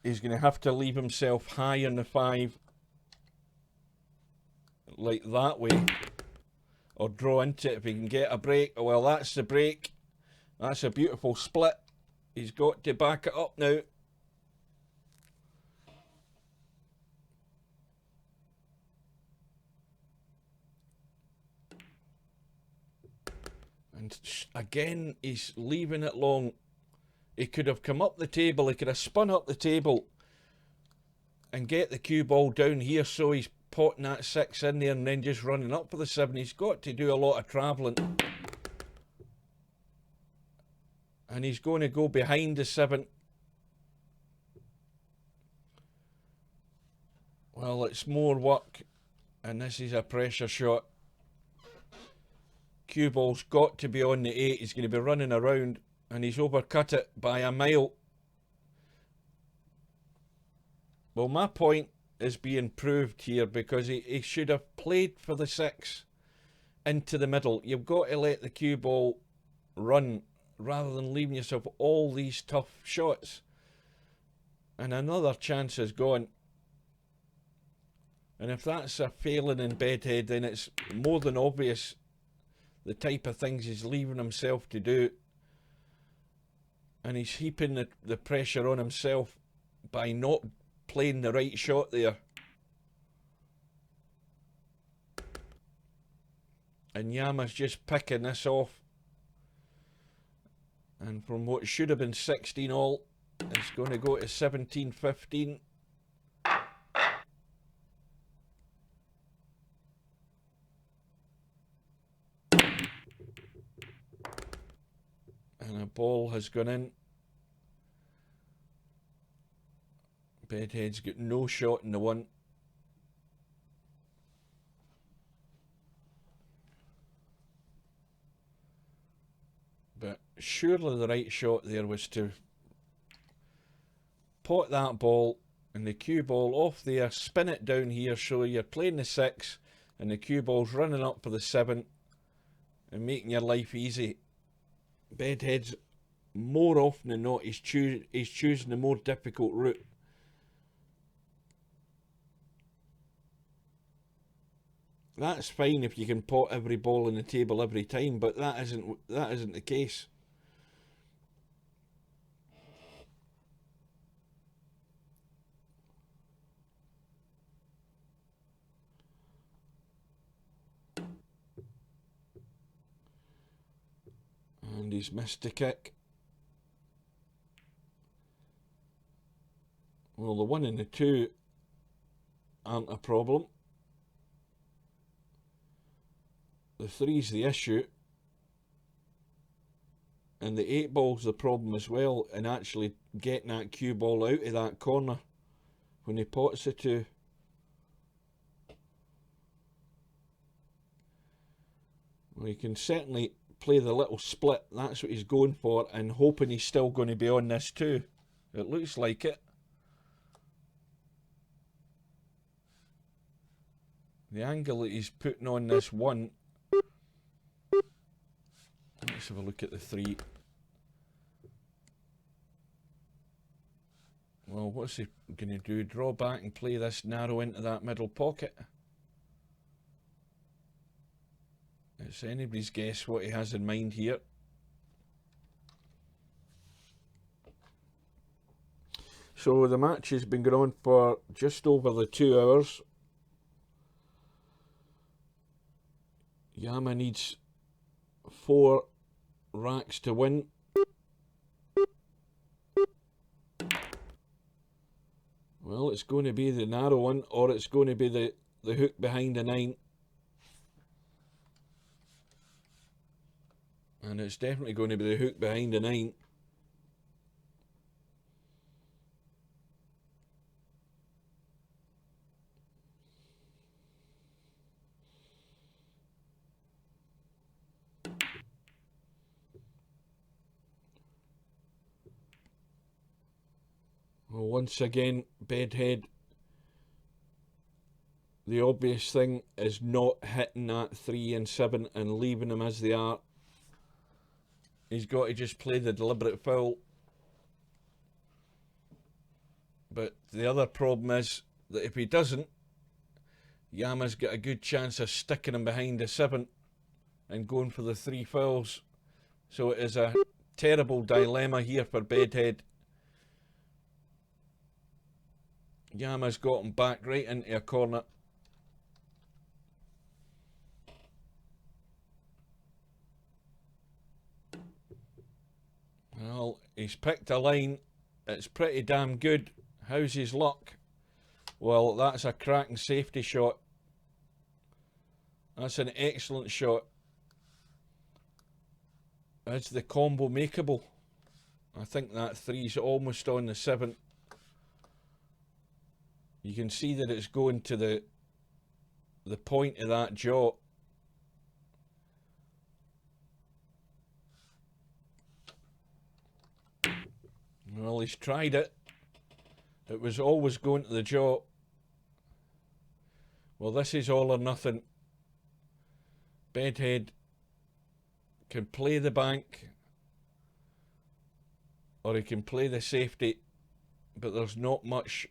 He's going to have to leave himself high on the 5, like that way, or draw into it if he can get a break. Well, that's the break. That's a beautiful split. He's got to back it up now. And again, he's leaving it long. He could have come up the table, he could have spun up the table and get the cue ball down here, so he's potting that 6 in there and then just running up for the 7. He's got to do a lot of travelling. And he's going to go behind the 7. Well, it's more work, and this is a pressure shot. Cue ball's got to be on the 8. He's going to be running around, and he's overcut it by a mile. Well, my point is being proved here, because he should have played for the 6 into the middle. You've got to let the cue ball run rather than leaving yourself all these tough shots. And another chance is gone. And if that's a failing in Bedhead, then it's more than obvious the type of things he's leaving himself to do. And he's heaping the pressure on himself by not playing the right shot there. And Yama's just picking this off. And from what should have been 16 all, it's going to go to 17-15. And a ball has gone in. Bedhead's got no shot in the 1. But surely the right shot there was to pot that ball and the cue ball off there, spin it down here, so you're playing the 6 and the cue ball's running up for the 7 and making your life easy. Bedhead's more often than not, he's choosing the more difficult route. That's fine if you can pot every ball on the table every time, but that isn't the case. And he's missed the kick. Well, the 1 and the 2 aren't a problem. The 3's the issue. And the 8 ball's the problem as well, and actually getting that cue ball out of that corner when he pots the 2. Well, he can certainly play the little split. That's what he's going for, and hoping he's still going to be on this too. It looks like it. The angle that he's putting on this 1. Let's have a look at the 3. Well, what's he going to do? Draw back and play this narrow into that middle pocket? It's anybody's guess what he has in mind here. So the match has been going on for just over the 2 hours. Yama needs 4 racks to win. Well, it's going to be the narrow one, or it's going to be the hook behind the 9. And it's definitely going to be the hook behind the 9. Well, once again, Bedhead, the obvious thing is not hitting that 3 and 7 and leaving them as they are. He's got to just play the deliberate foul. But the other problem is that if he doesn't, Yama's got a good chance of sticking him behind the 7 and going for the 3 fouls. So it is a terrible dilemma here for Bedhead. Yama's got him back right into a corner. Well, he's picked a line. It's pretty damn good. How's his luck? Well, that's a cracking safety shot. That's an excellent shot. Is the combo makeable? I think that 3's almost on the 7. You can see that it's going to the point of that jaw. Well, he's tried it. It was always going to the jaw. Well, this is all or nothing. Bedhead can play the bank, or he can play the safety, but there's not much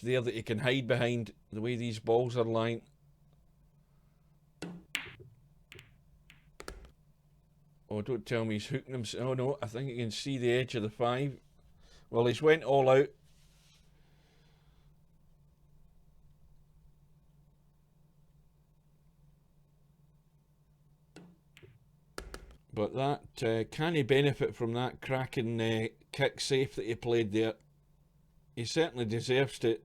there that he can hide behind the way these balls are lying. Oh, don't tell me he's hooking himself. Oh no, I think you can see the edge of the 5. Well, he's went all out. But that, can he benefit from that cracking kick safe that he played there? He certainly deserves it.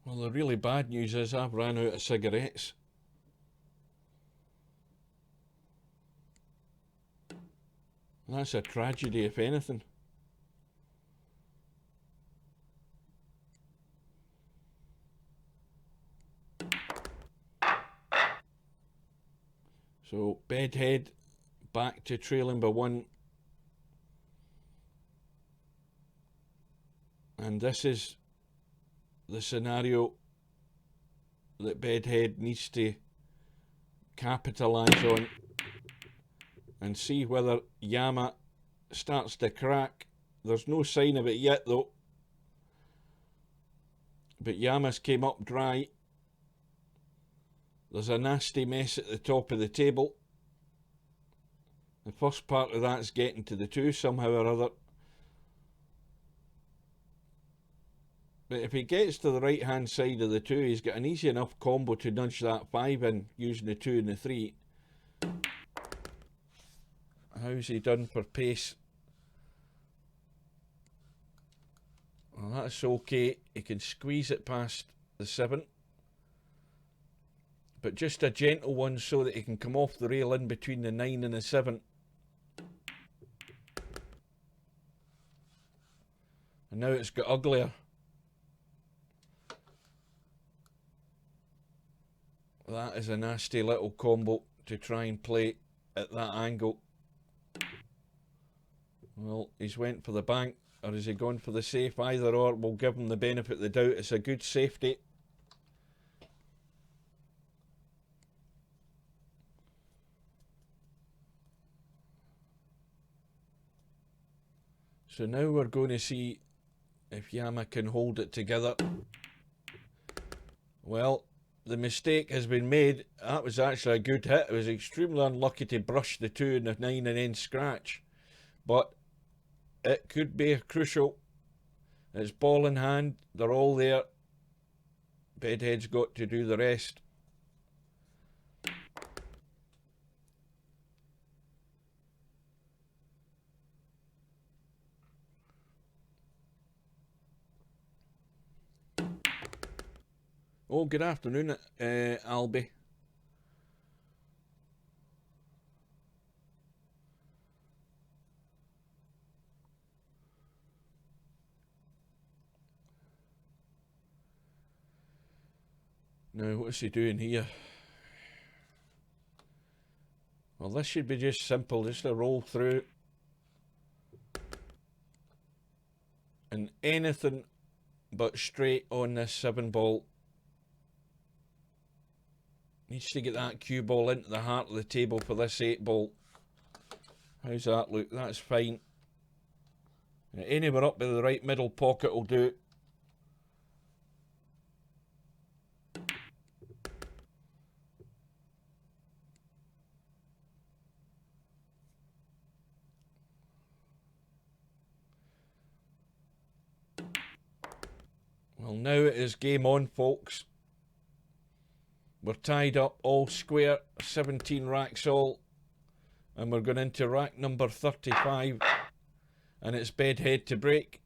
Well, the really bad news is I've ran out of cigarettes. That's a tragedy, if anything. So, Bedhead back to trailing by 1. And this is the scenario that Bedhead needs to capitalise on and see whether Yama starts to crack. There's no sign of it yet though. But Yama's came up dry. There's a nasty mess at the top of the table. The first part of that's getting to the 2 somehow or other. But if he gets to the right hand side of the 2, he's got an easy enough combo to nudge that 5 in using the 2 and the 3. How's he done for pace? Well, that's okay. He can squeeze it past the 7. But just a gentle one so that he can come off the rail in between the 9 and the 7. And now it's got uglier. That is a nasty little combo to try and play at that angle. Well, he's went for the bank, or has he gone for the safe? Either or, we'll give him the benefit of the doubt. It's a good safety. So now we're going to see if Yama can hold it together. Well, the mistake has been made. That was actually a good hit. It was extremely unlucky to brush the 2 and the 9 and then scratch. But it could be crucial. It's ball in hand. They're all there. Bedhead's got to do the rest. Oh, good afternoon, Albie. Now, what's he doing here? Well, this should be just simple, just a roll through. And anything but straight on this 7 ball. Needs to get that cue ball into the heart of the table for this 8 ball. How's that look? That's fine. Anywhere up by the right middle pocket will do. Well, now it is game on, folks. We're tied up all square, 17 racks all. And we're going into rack number 35. And it's Bedhead to break.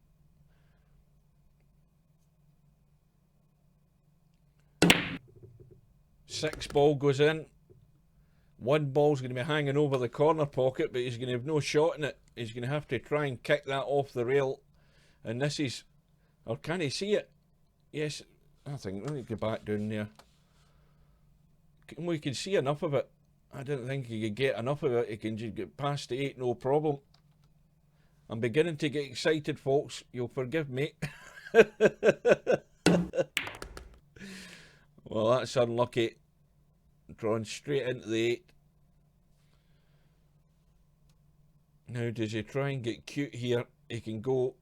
Six ball goes in. 1 ball's going to be hanging over the corner pocket, but he's going to have no shot in it. He's going to have to try and kick that off the rail. And this is... Or can he see it? Yes, I think. Let me go back down there. We can see enough of it. I didn't think he could get enough of it. He can just get past the 8, no problem. I'm beginning to get excited, folks. You'll forgive me. Well, that's unlucky. Drawn straight into the 8. Now, does he try and get cute here? He can go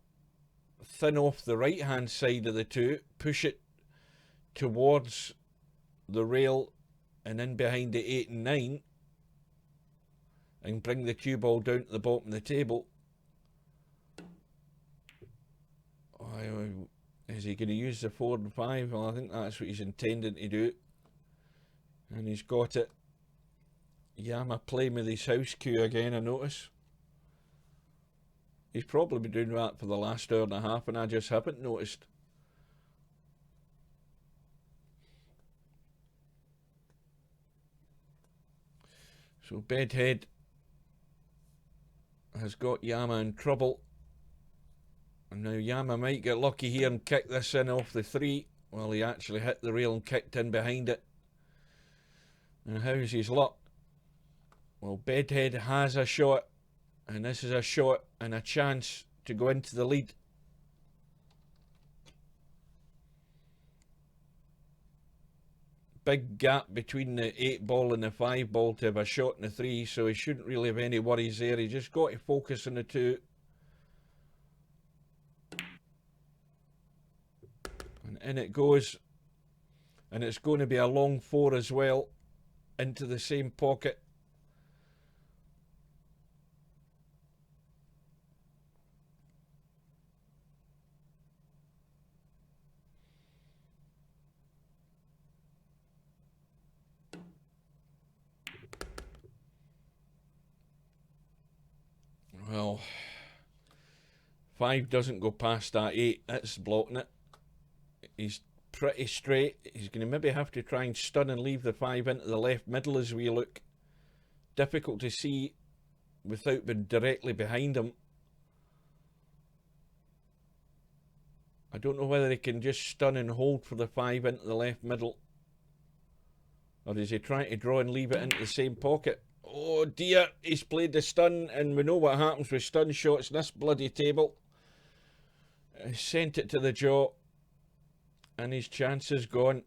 thin off the right hand side of the 2, push it towards the rail and in behind the 8 and 9 and bring the cue ball down to the bottom of the table. Is he going to use the 4 and 5? Well, I think that's what he's intending to do. And he's got it. Yama playing with his house cue again, I notice. He's probably been doing that for the last hour and a half and I just haven't noticed. So Bedhead has got Yama in trouble. And now Yama might get lucky here and kick this in off the 3. Well, he actually hit the rail and kicked in behind it. And how's his luck? Well, Bedhead has a shot. And this is a shot and a chance to go into the lead. Big gap between the 8 ball and the 5 ball to have a shot in the 3, so he shouldn't really have any worries there. He just got to focus on the 2. And in it goes. And it's going to be a long 4 as well, into the same pocket. Well, 5 doesn't go past that 8. That's blocking it. He's pretty straight. He's going to maybe have to try and stun and leave the 5 into the left middle as we look. Difficult to see without being directly behind him. I don't know whether he can just stun and hold for the 5 into the left middle. Or is he trying to draw and leave it into the same pocket? Oh dear, he's played the stun, and we know what happens with stun shots in this bloody table. He sent it to the jaw, and his chance is gone.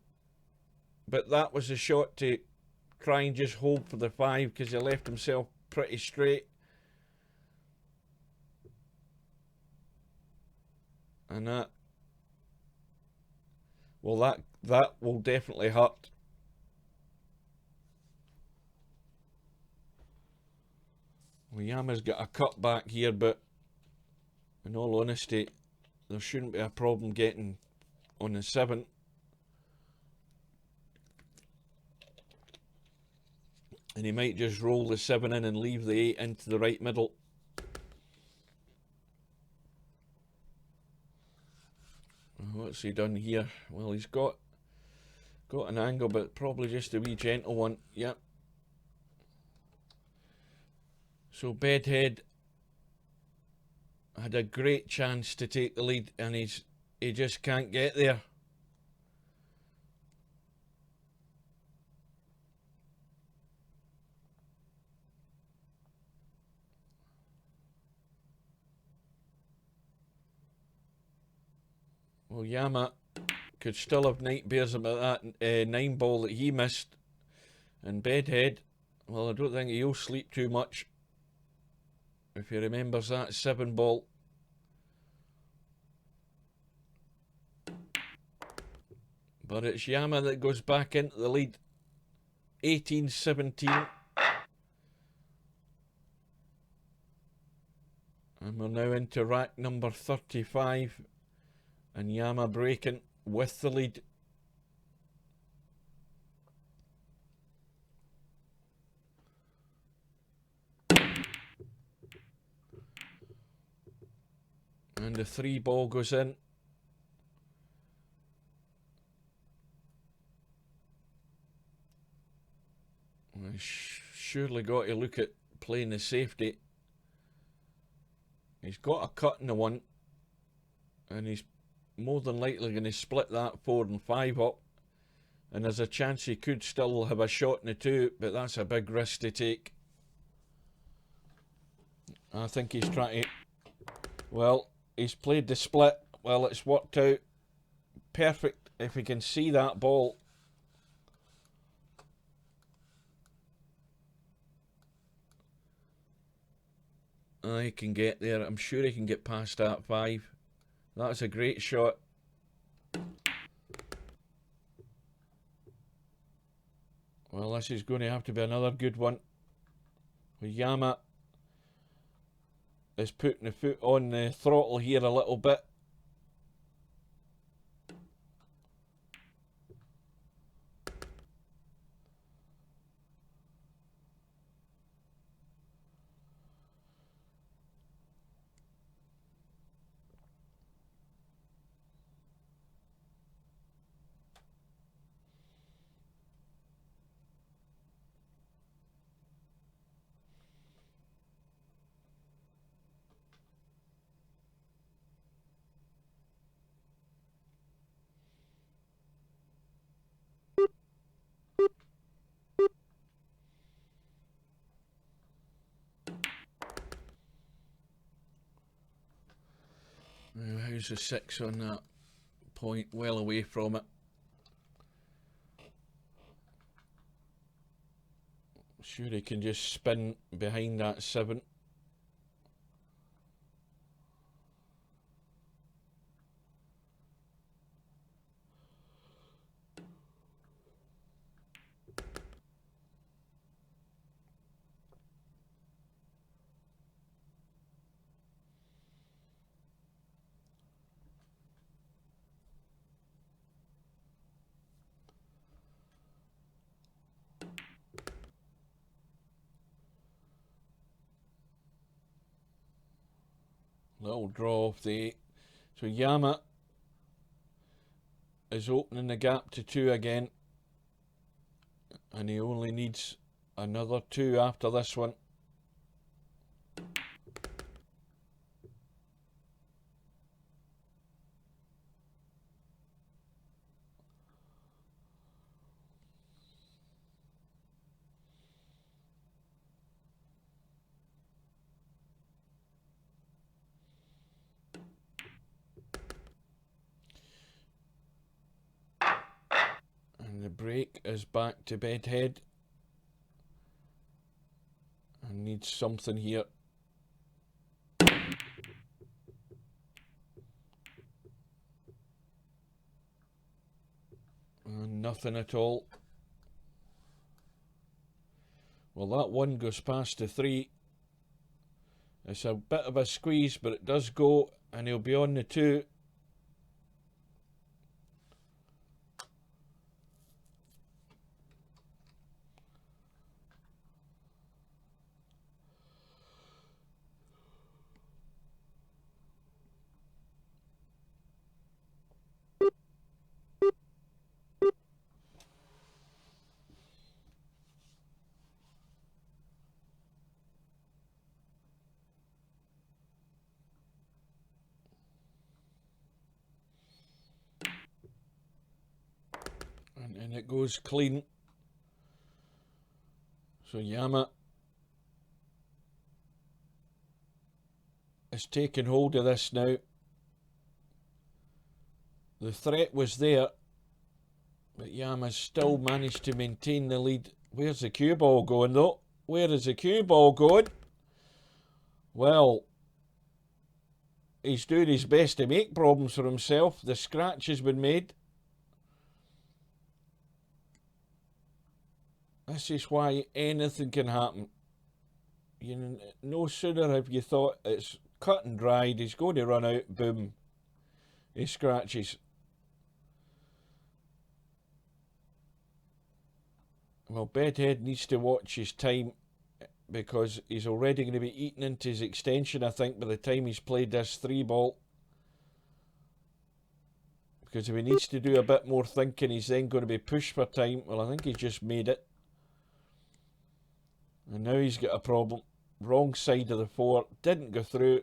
But that was a shot to try and just hold for the 5 because he left himself pretty straight. And that, well, that will definitely hurt. Well, Yama's got a cut back here, but in all honesty, there shouldn't be a problem getting on the 7. And he might just roll the 7 in and leave the 8 into the right middle. What's he done here? Well, he's got an angle, but probably just a wee gentle one. Yep. So Bedhead had a great chance to take the lead, and he just can't get there. Well, Yama could still have night bears about that 9 ball that he missed. And Bedhead, well, I don't think he'll sleep too much if he remembers that 7 ball. But it's Yama that goes back into the lead. 18-17. And we're now into rack number 35. And Yama breaking with the lead. And the 3 ball goes in. He's surely got to look at playing the safety. He's got a cut in the 1. And he's more than likely going to split that 4 and 5 up. And there's a chance he could still have a shot in the 2, but that's a big risk to take. I think he's trying to... Well, he's played the split. Well, it's worked out perfect if he can see that ball. He can get there. I'm sure he can get past that 5. That's a great shot. Well, this is going to have to be another good one. Yama is putting the foot on the throttle here a little bit. How's the 6 on that point? Well away from it. Sure he can just spin behind that 7. Little draw off the 8. So Yama is opening the gap to 2 again. And he only needs another 2 after this one. And the break is back to Bedhead. And needs something here. Nothing at all. Well, that one goes past the 3. It's a bit of a squeeze, but it does go, and he'll be on the 2. And it goes clean. So Yama is taking hold of this now. The threat was there, but Yama's still managed to maintain the lead. Where's the cue ball going though? Where is the cue ball going? Well, he's doing his best to make problems for himself. The scratch has been made. This is why anything can happen. You know, no sooner have you thought it's cut and dried, he's going to run out, boom, he scratches. Well, Bedhead needs to watch his time, because he's already going to be eating into his extension, I think, by the time he's played this 3-ball. Because if he needs to do a bit more thinking, he's then going to be pushed for time. Well, I think he just made it. And now he's got a problem. Wrong side of the 4. Didn't go through.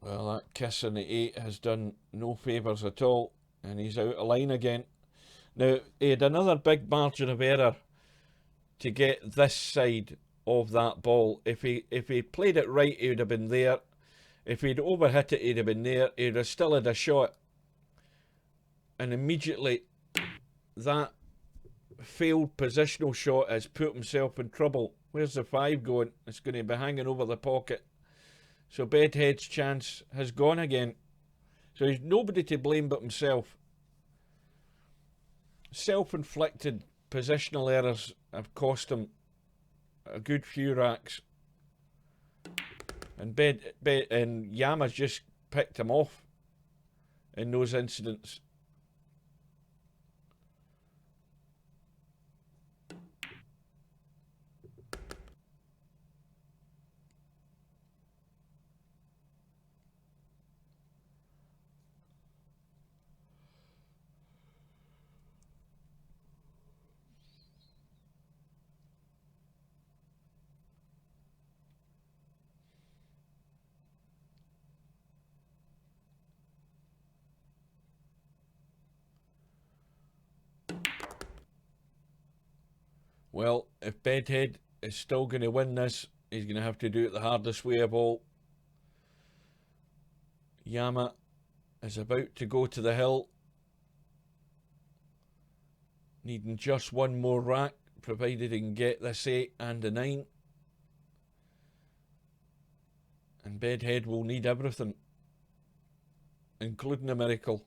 Well, that kiss in the 8 has done no favours at all. And he's out of line again. Now, he had another big margin of error to get this side of that ball. If he played it right, he would have been there. If he'd overhit it, he'd have been there. He'd have still had a shot. And immediately, that failed positional shot has put himself in trouble. Where's the 5 going? It's going to be hanging over the pocket. So Bedhead's chance has gone again. So he's nobody to blame but himself. Self-inflicted positional errors have cost him a good few racks. And Yama's just picked him off in those incidents. Well, if Bedhead is still going to win this, he's going to have to do it the hardest way of all. Yama is about to go to the hill, needing just one more rack, provided he can get this 8 and a 9. And Bedhead will need everything, including a miracle.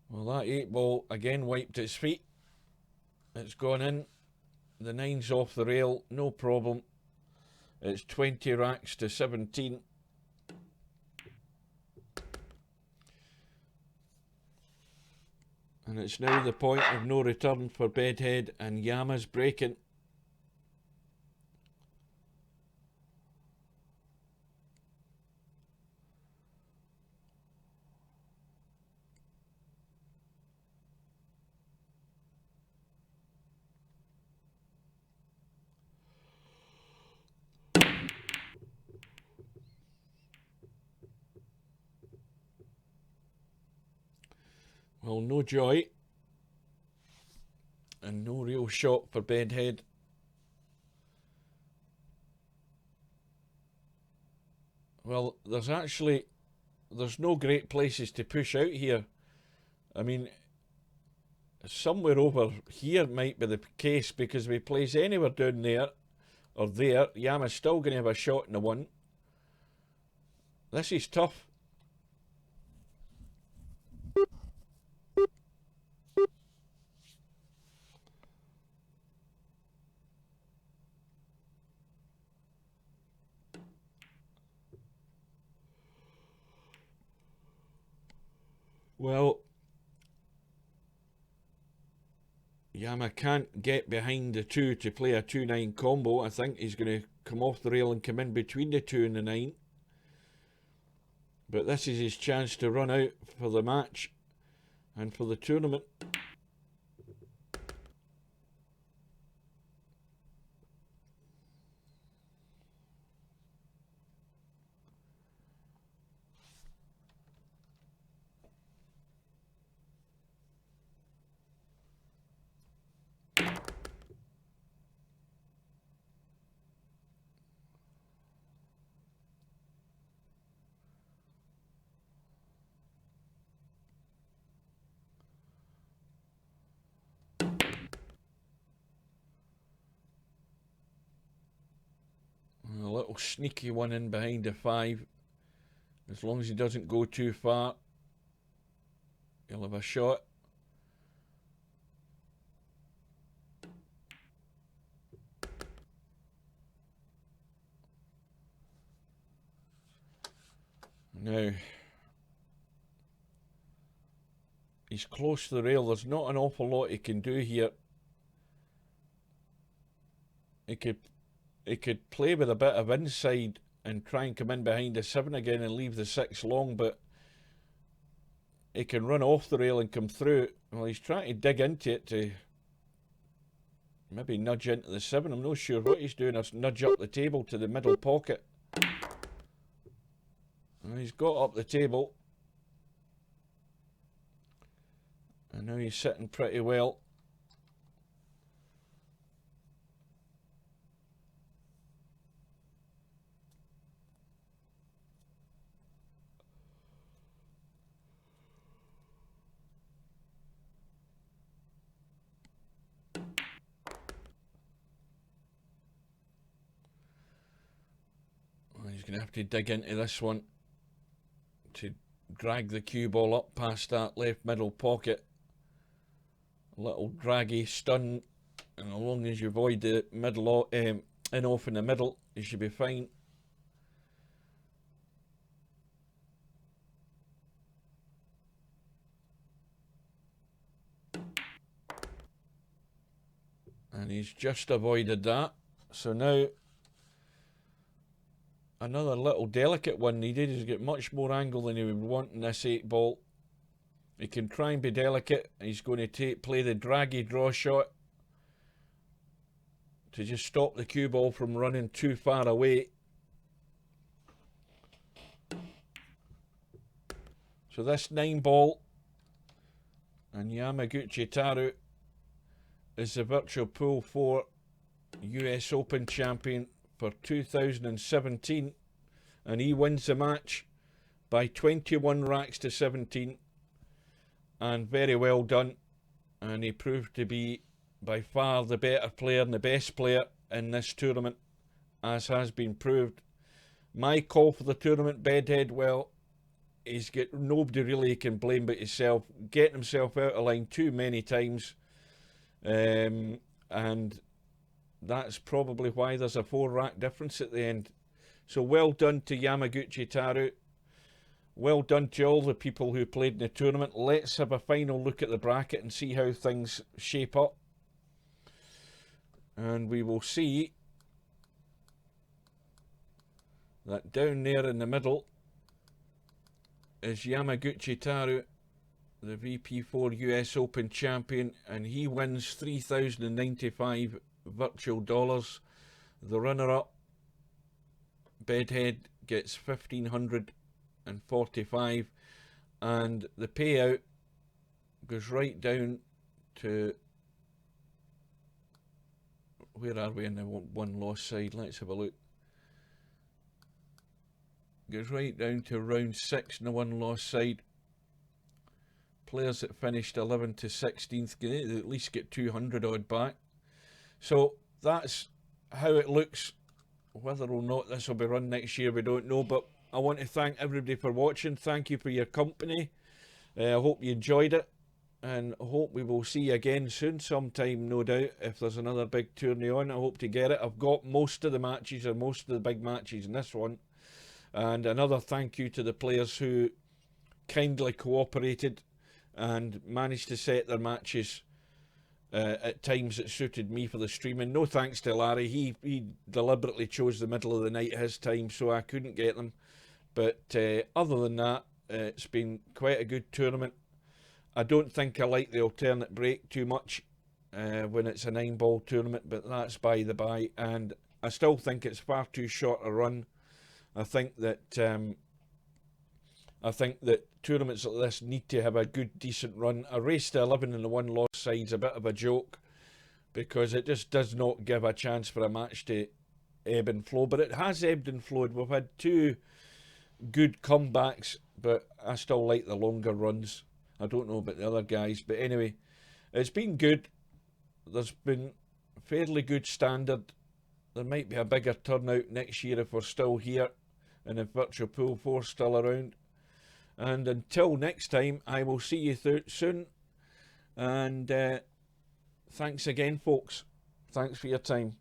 Well, that 8-ball again wiped its feet. It's gone in. The 9's off the rail, no problem. It's 20 racks to 17. And it's now the point of no return for Bedhead, and Yama's breaking. Well, no joy. And no real shot for Bedhead. Well, there's no great places to push out here. I mean, somewhere over here might be the case, because if he plays anywhere down there or there, Yama's still going to have a shot in the one. This is tough. Well, Yama can't get behind the 2 to play a 2-9 combo. I think he's going to come off the rail and come in between the 2 and the 9. But this is his chance to run out for the match and for the tournament. A little sneaky one in behind the 5. As long as he doesn't go too far, he'll have a shot. Now, he's close to the rail. There's not an awful lot he can do here. He could play with a bit of inside and try and come in behind the 7 again and leave the 6 long, but he can run off the rail and come through. Well, he's trying to dig into it to maybe nudge into the 7. I'm not sure what he's doing. Or nudge up the table to the middle pocket. Well, he's got up the table. And now he's sitting pretty well. He's going to have to dig into this one to drag the cue ball up past that left middle pocket. A little draggy stun, and as long as you avoid the middle in off in the middle, you should be fine. And he's just avoided that. So now another little delicate one needed. He's got much more angle than he would want in this 8 ball. He can try and be delicate. He's going to play the draggy draw shot to just stop the cue ball from running too far away. So this 9 ball, and Yamaguchitarou is the Virtual Pool 4 US Open champion for 2017, and he wins the match by 21 racks to 17, and very well done. And he proved to be by far the better player and the best player in this tournament, as has been proved. My call for the tournament, Bedhead, well, he's got nobody really he can blame but himself, getting himself out of line too many times, and that's probably why there's a 4 rack difference at the end. So well done to Yamaguchitarou. Well done to all the people who played in the tournament. Let's have a final look at the bracket and see how things shape up. And we will see that down there in the middle is Yamaguchitarou, the VP4 US Open champion, and he wins 3,095 virtual dollars. The runner-up, Bedhead, gets 1,545, and the payout goes right down to, where are we in the one loss side? Let's have a look. Goes right down to round 6 in the one loss side Players that finished 11th to 16th can at least get 200 odd back. So that's how it looks. Whether or not this will be run next year, we don't know. But I want to thank everybody for watching. Thank you for your company. I hope you enjoyed it, and I hope we will see you again soon, sometime, no doubt. If there's another big tourney on, I hope to get it. I've got most of the matches, or most of the big matches in this one. And another thank you to the players who kindly cooperated and managed to set their matches at times that suited me for the streaming. No thanks to Larry. He deliberately chose the middle of the night his time, so I couldn't get them. But other than that, it's been quite a good tournament. I don't think I like the alternate break too much when it's a 9-ball tournament, but that's by the by. And I still think it's far too short a run. I think that tournaments like this need to have a good, decent run. A race to 11 and the 1 loss side's a bit of a joke, because it just does not give a chance for a match to ebb and flow. But it has ebbed and flowed. We've had 2 good comebacks, but I still like the longer runs. I don't know about the other guys, but anyway, it's been good. There's been fairly good standard. There might be a bigger turnout next year if we're still here, and if Virtual Pool 4's still around. And until next time, I will see you soon. And thanks again, folks. Thanks for your time.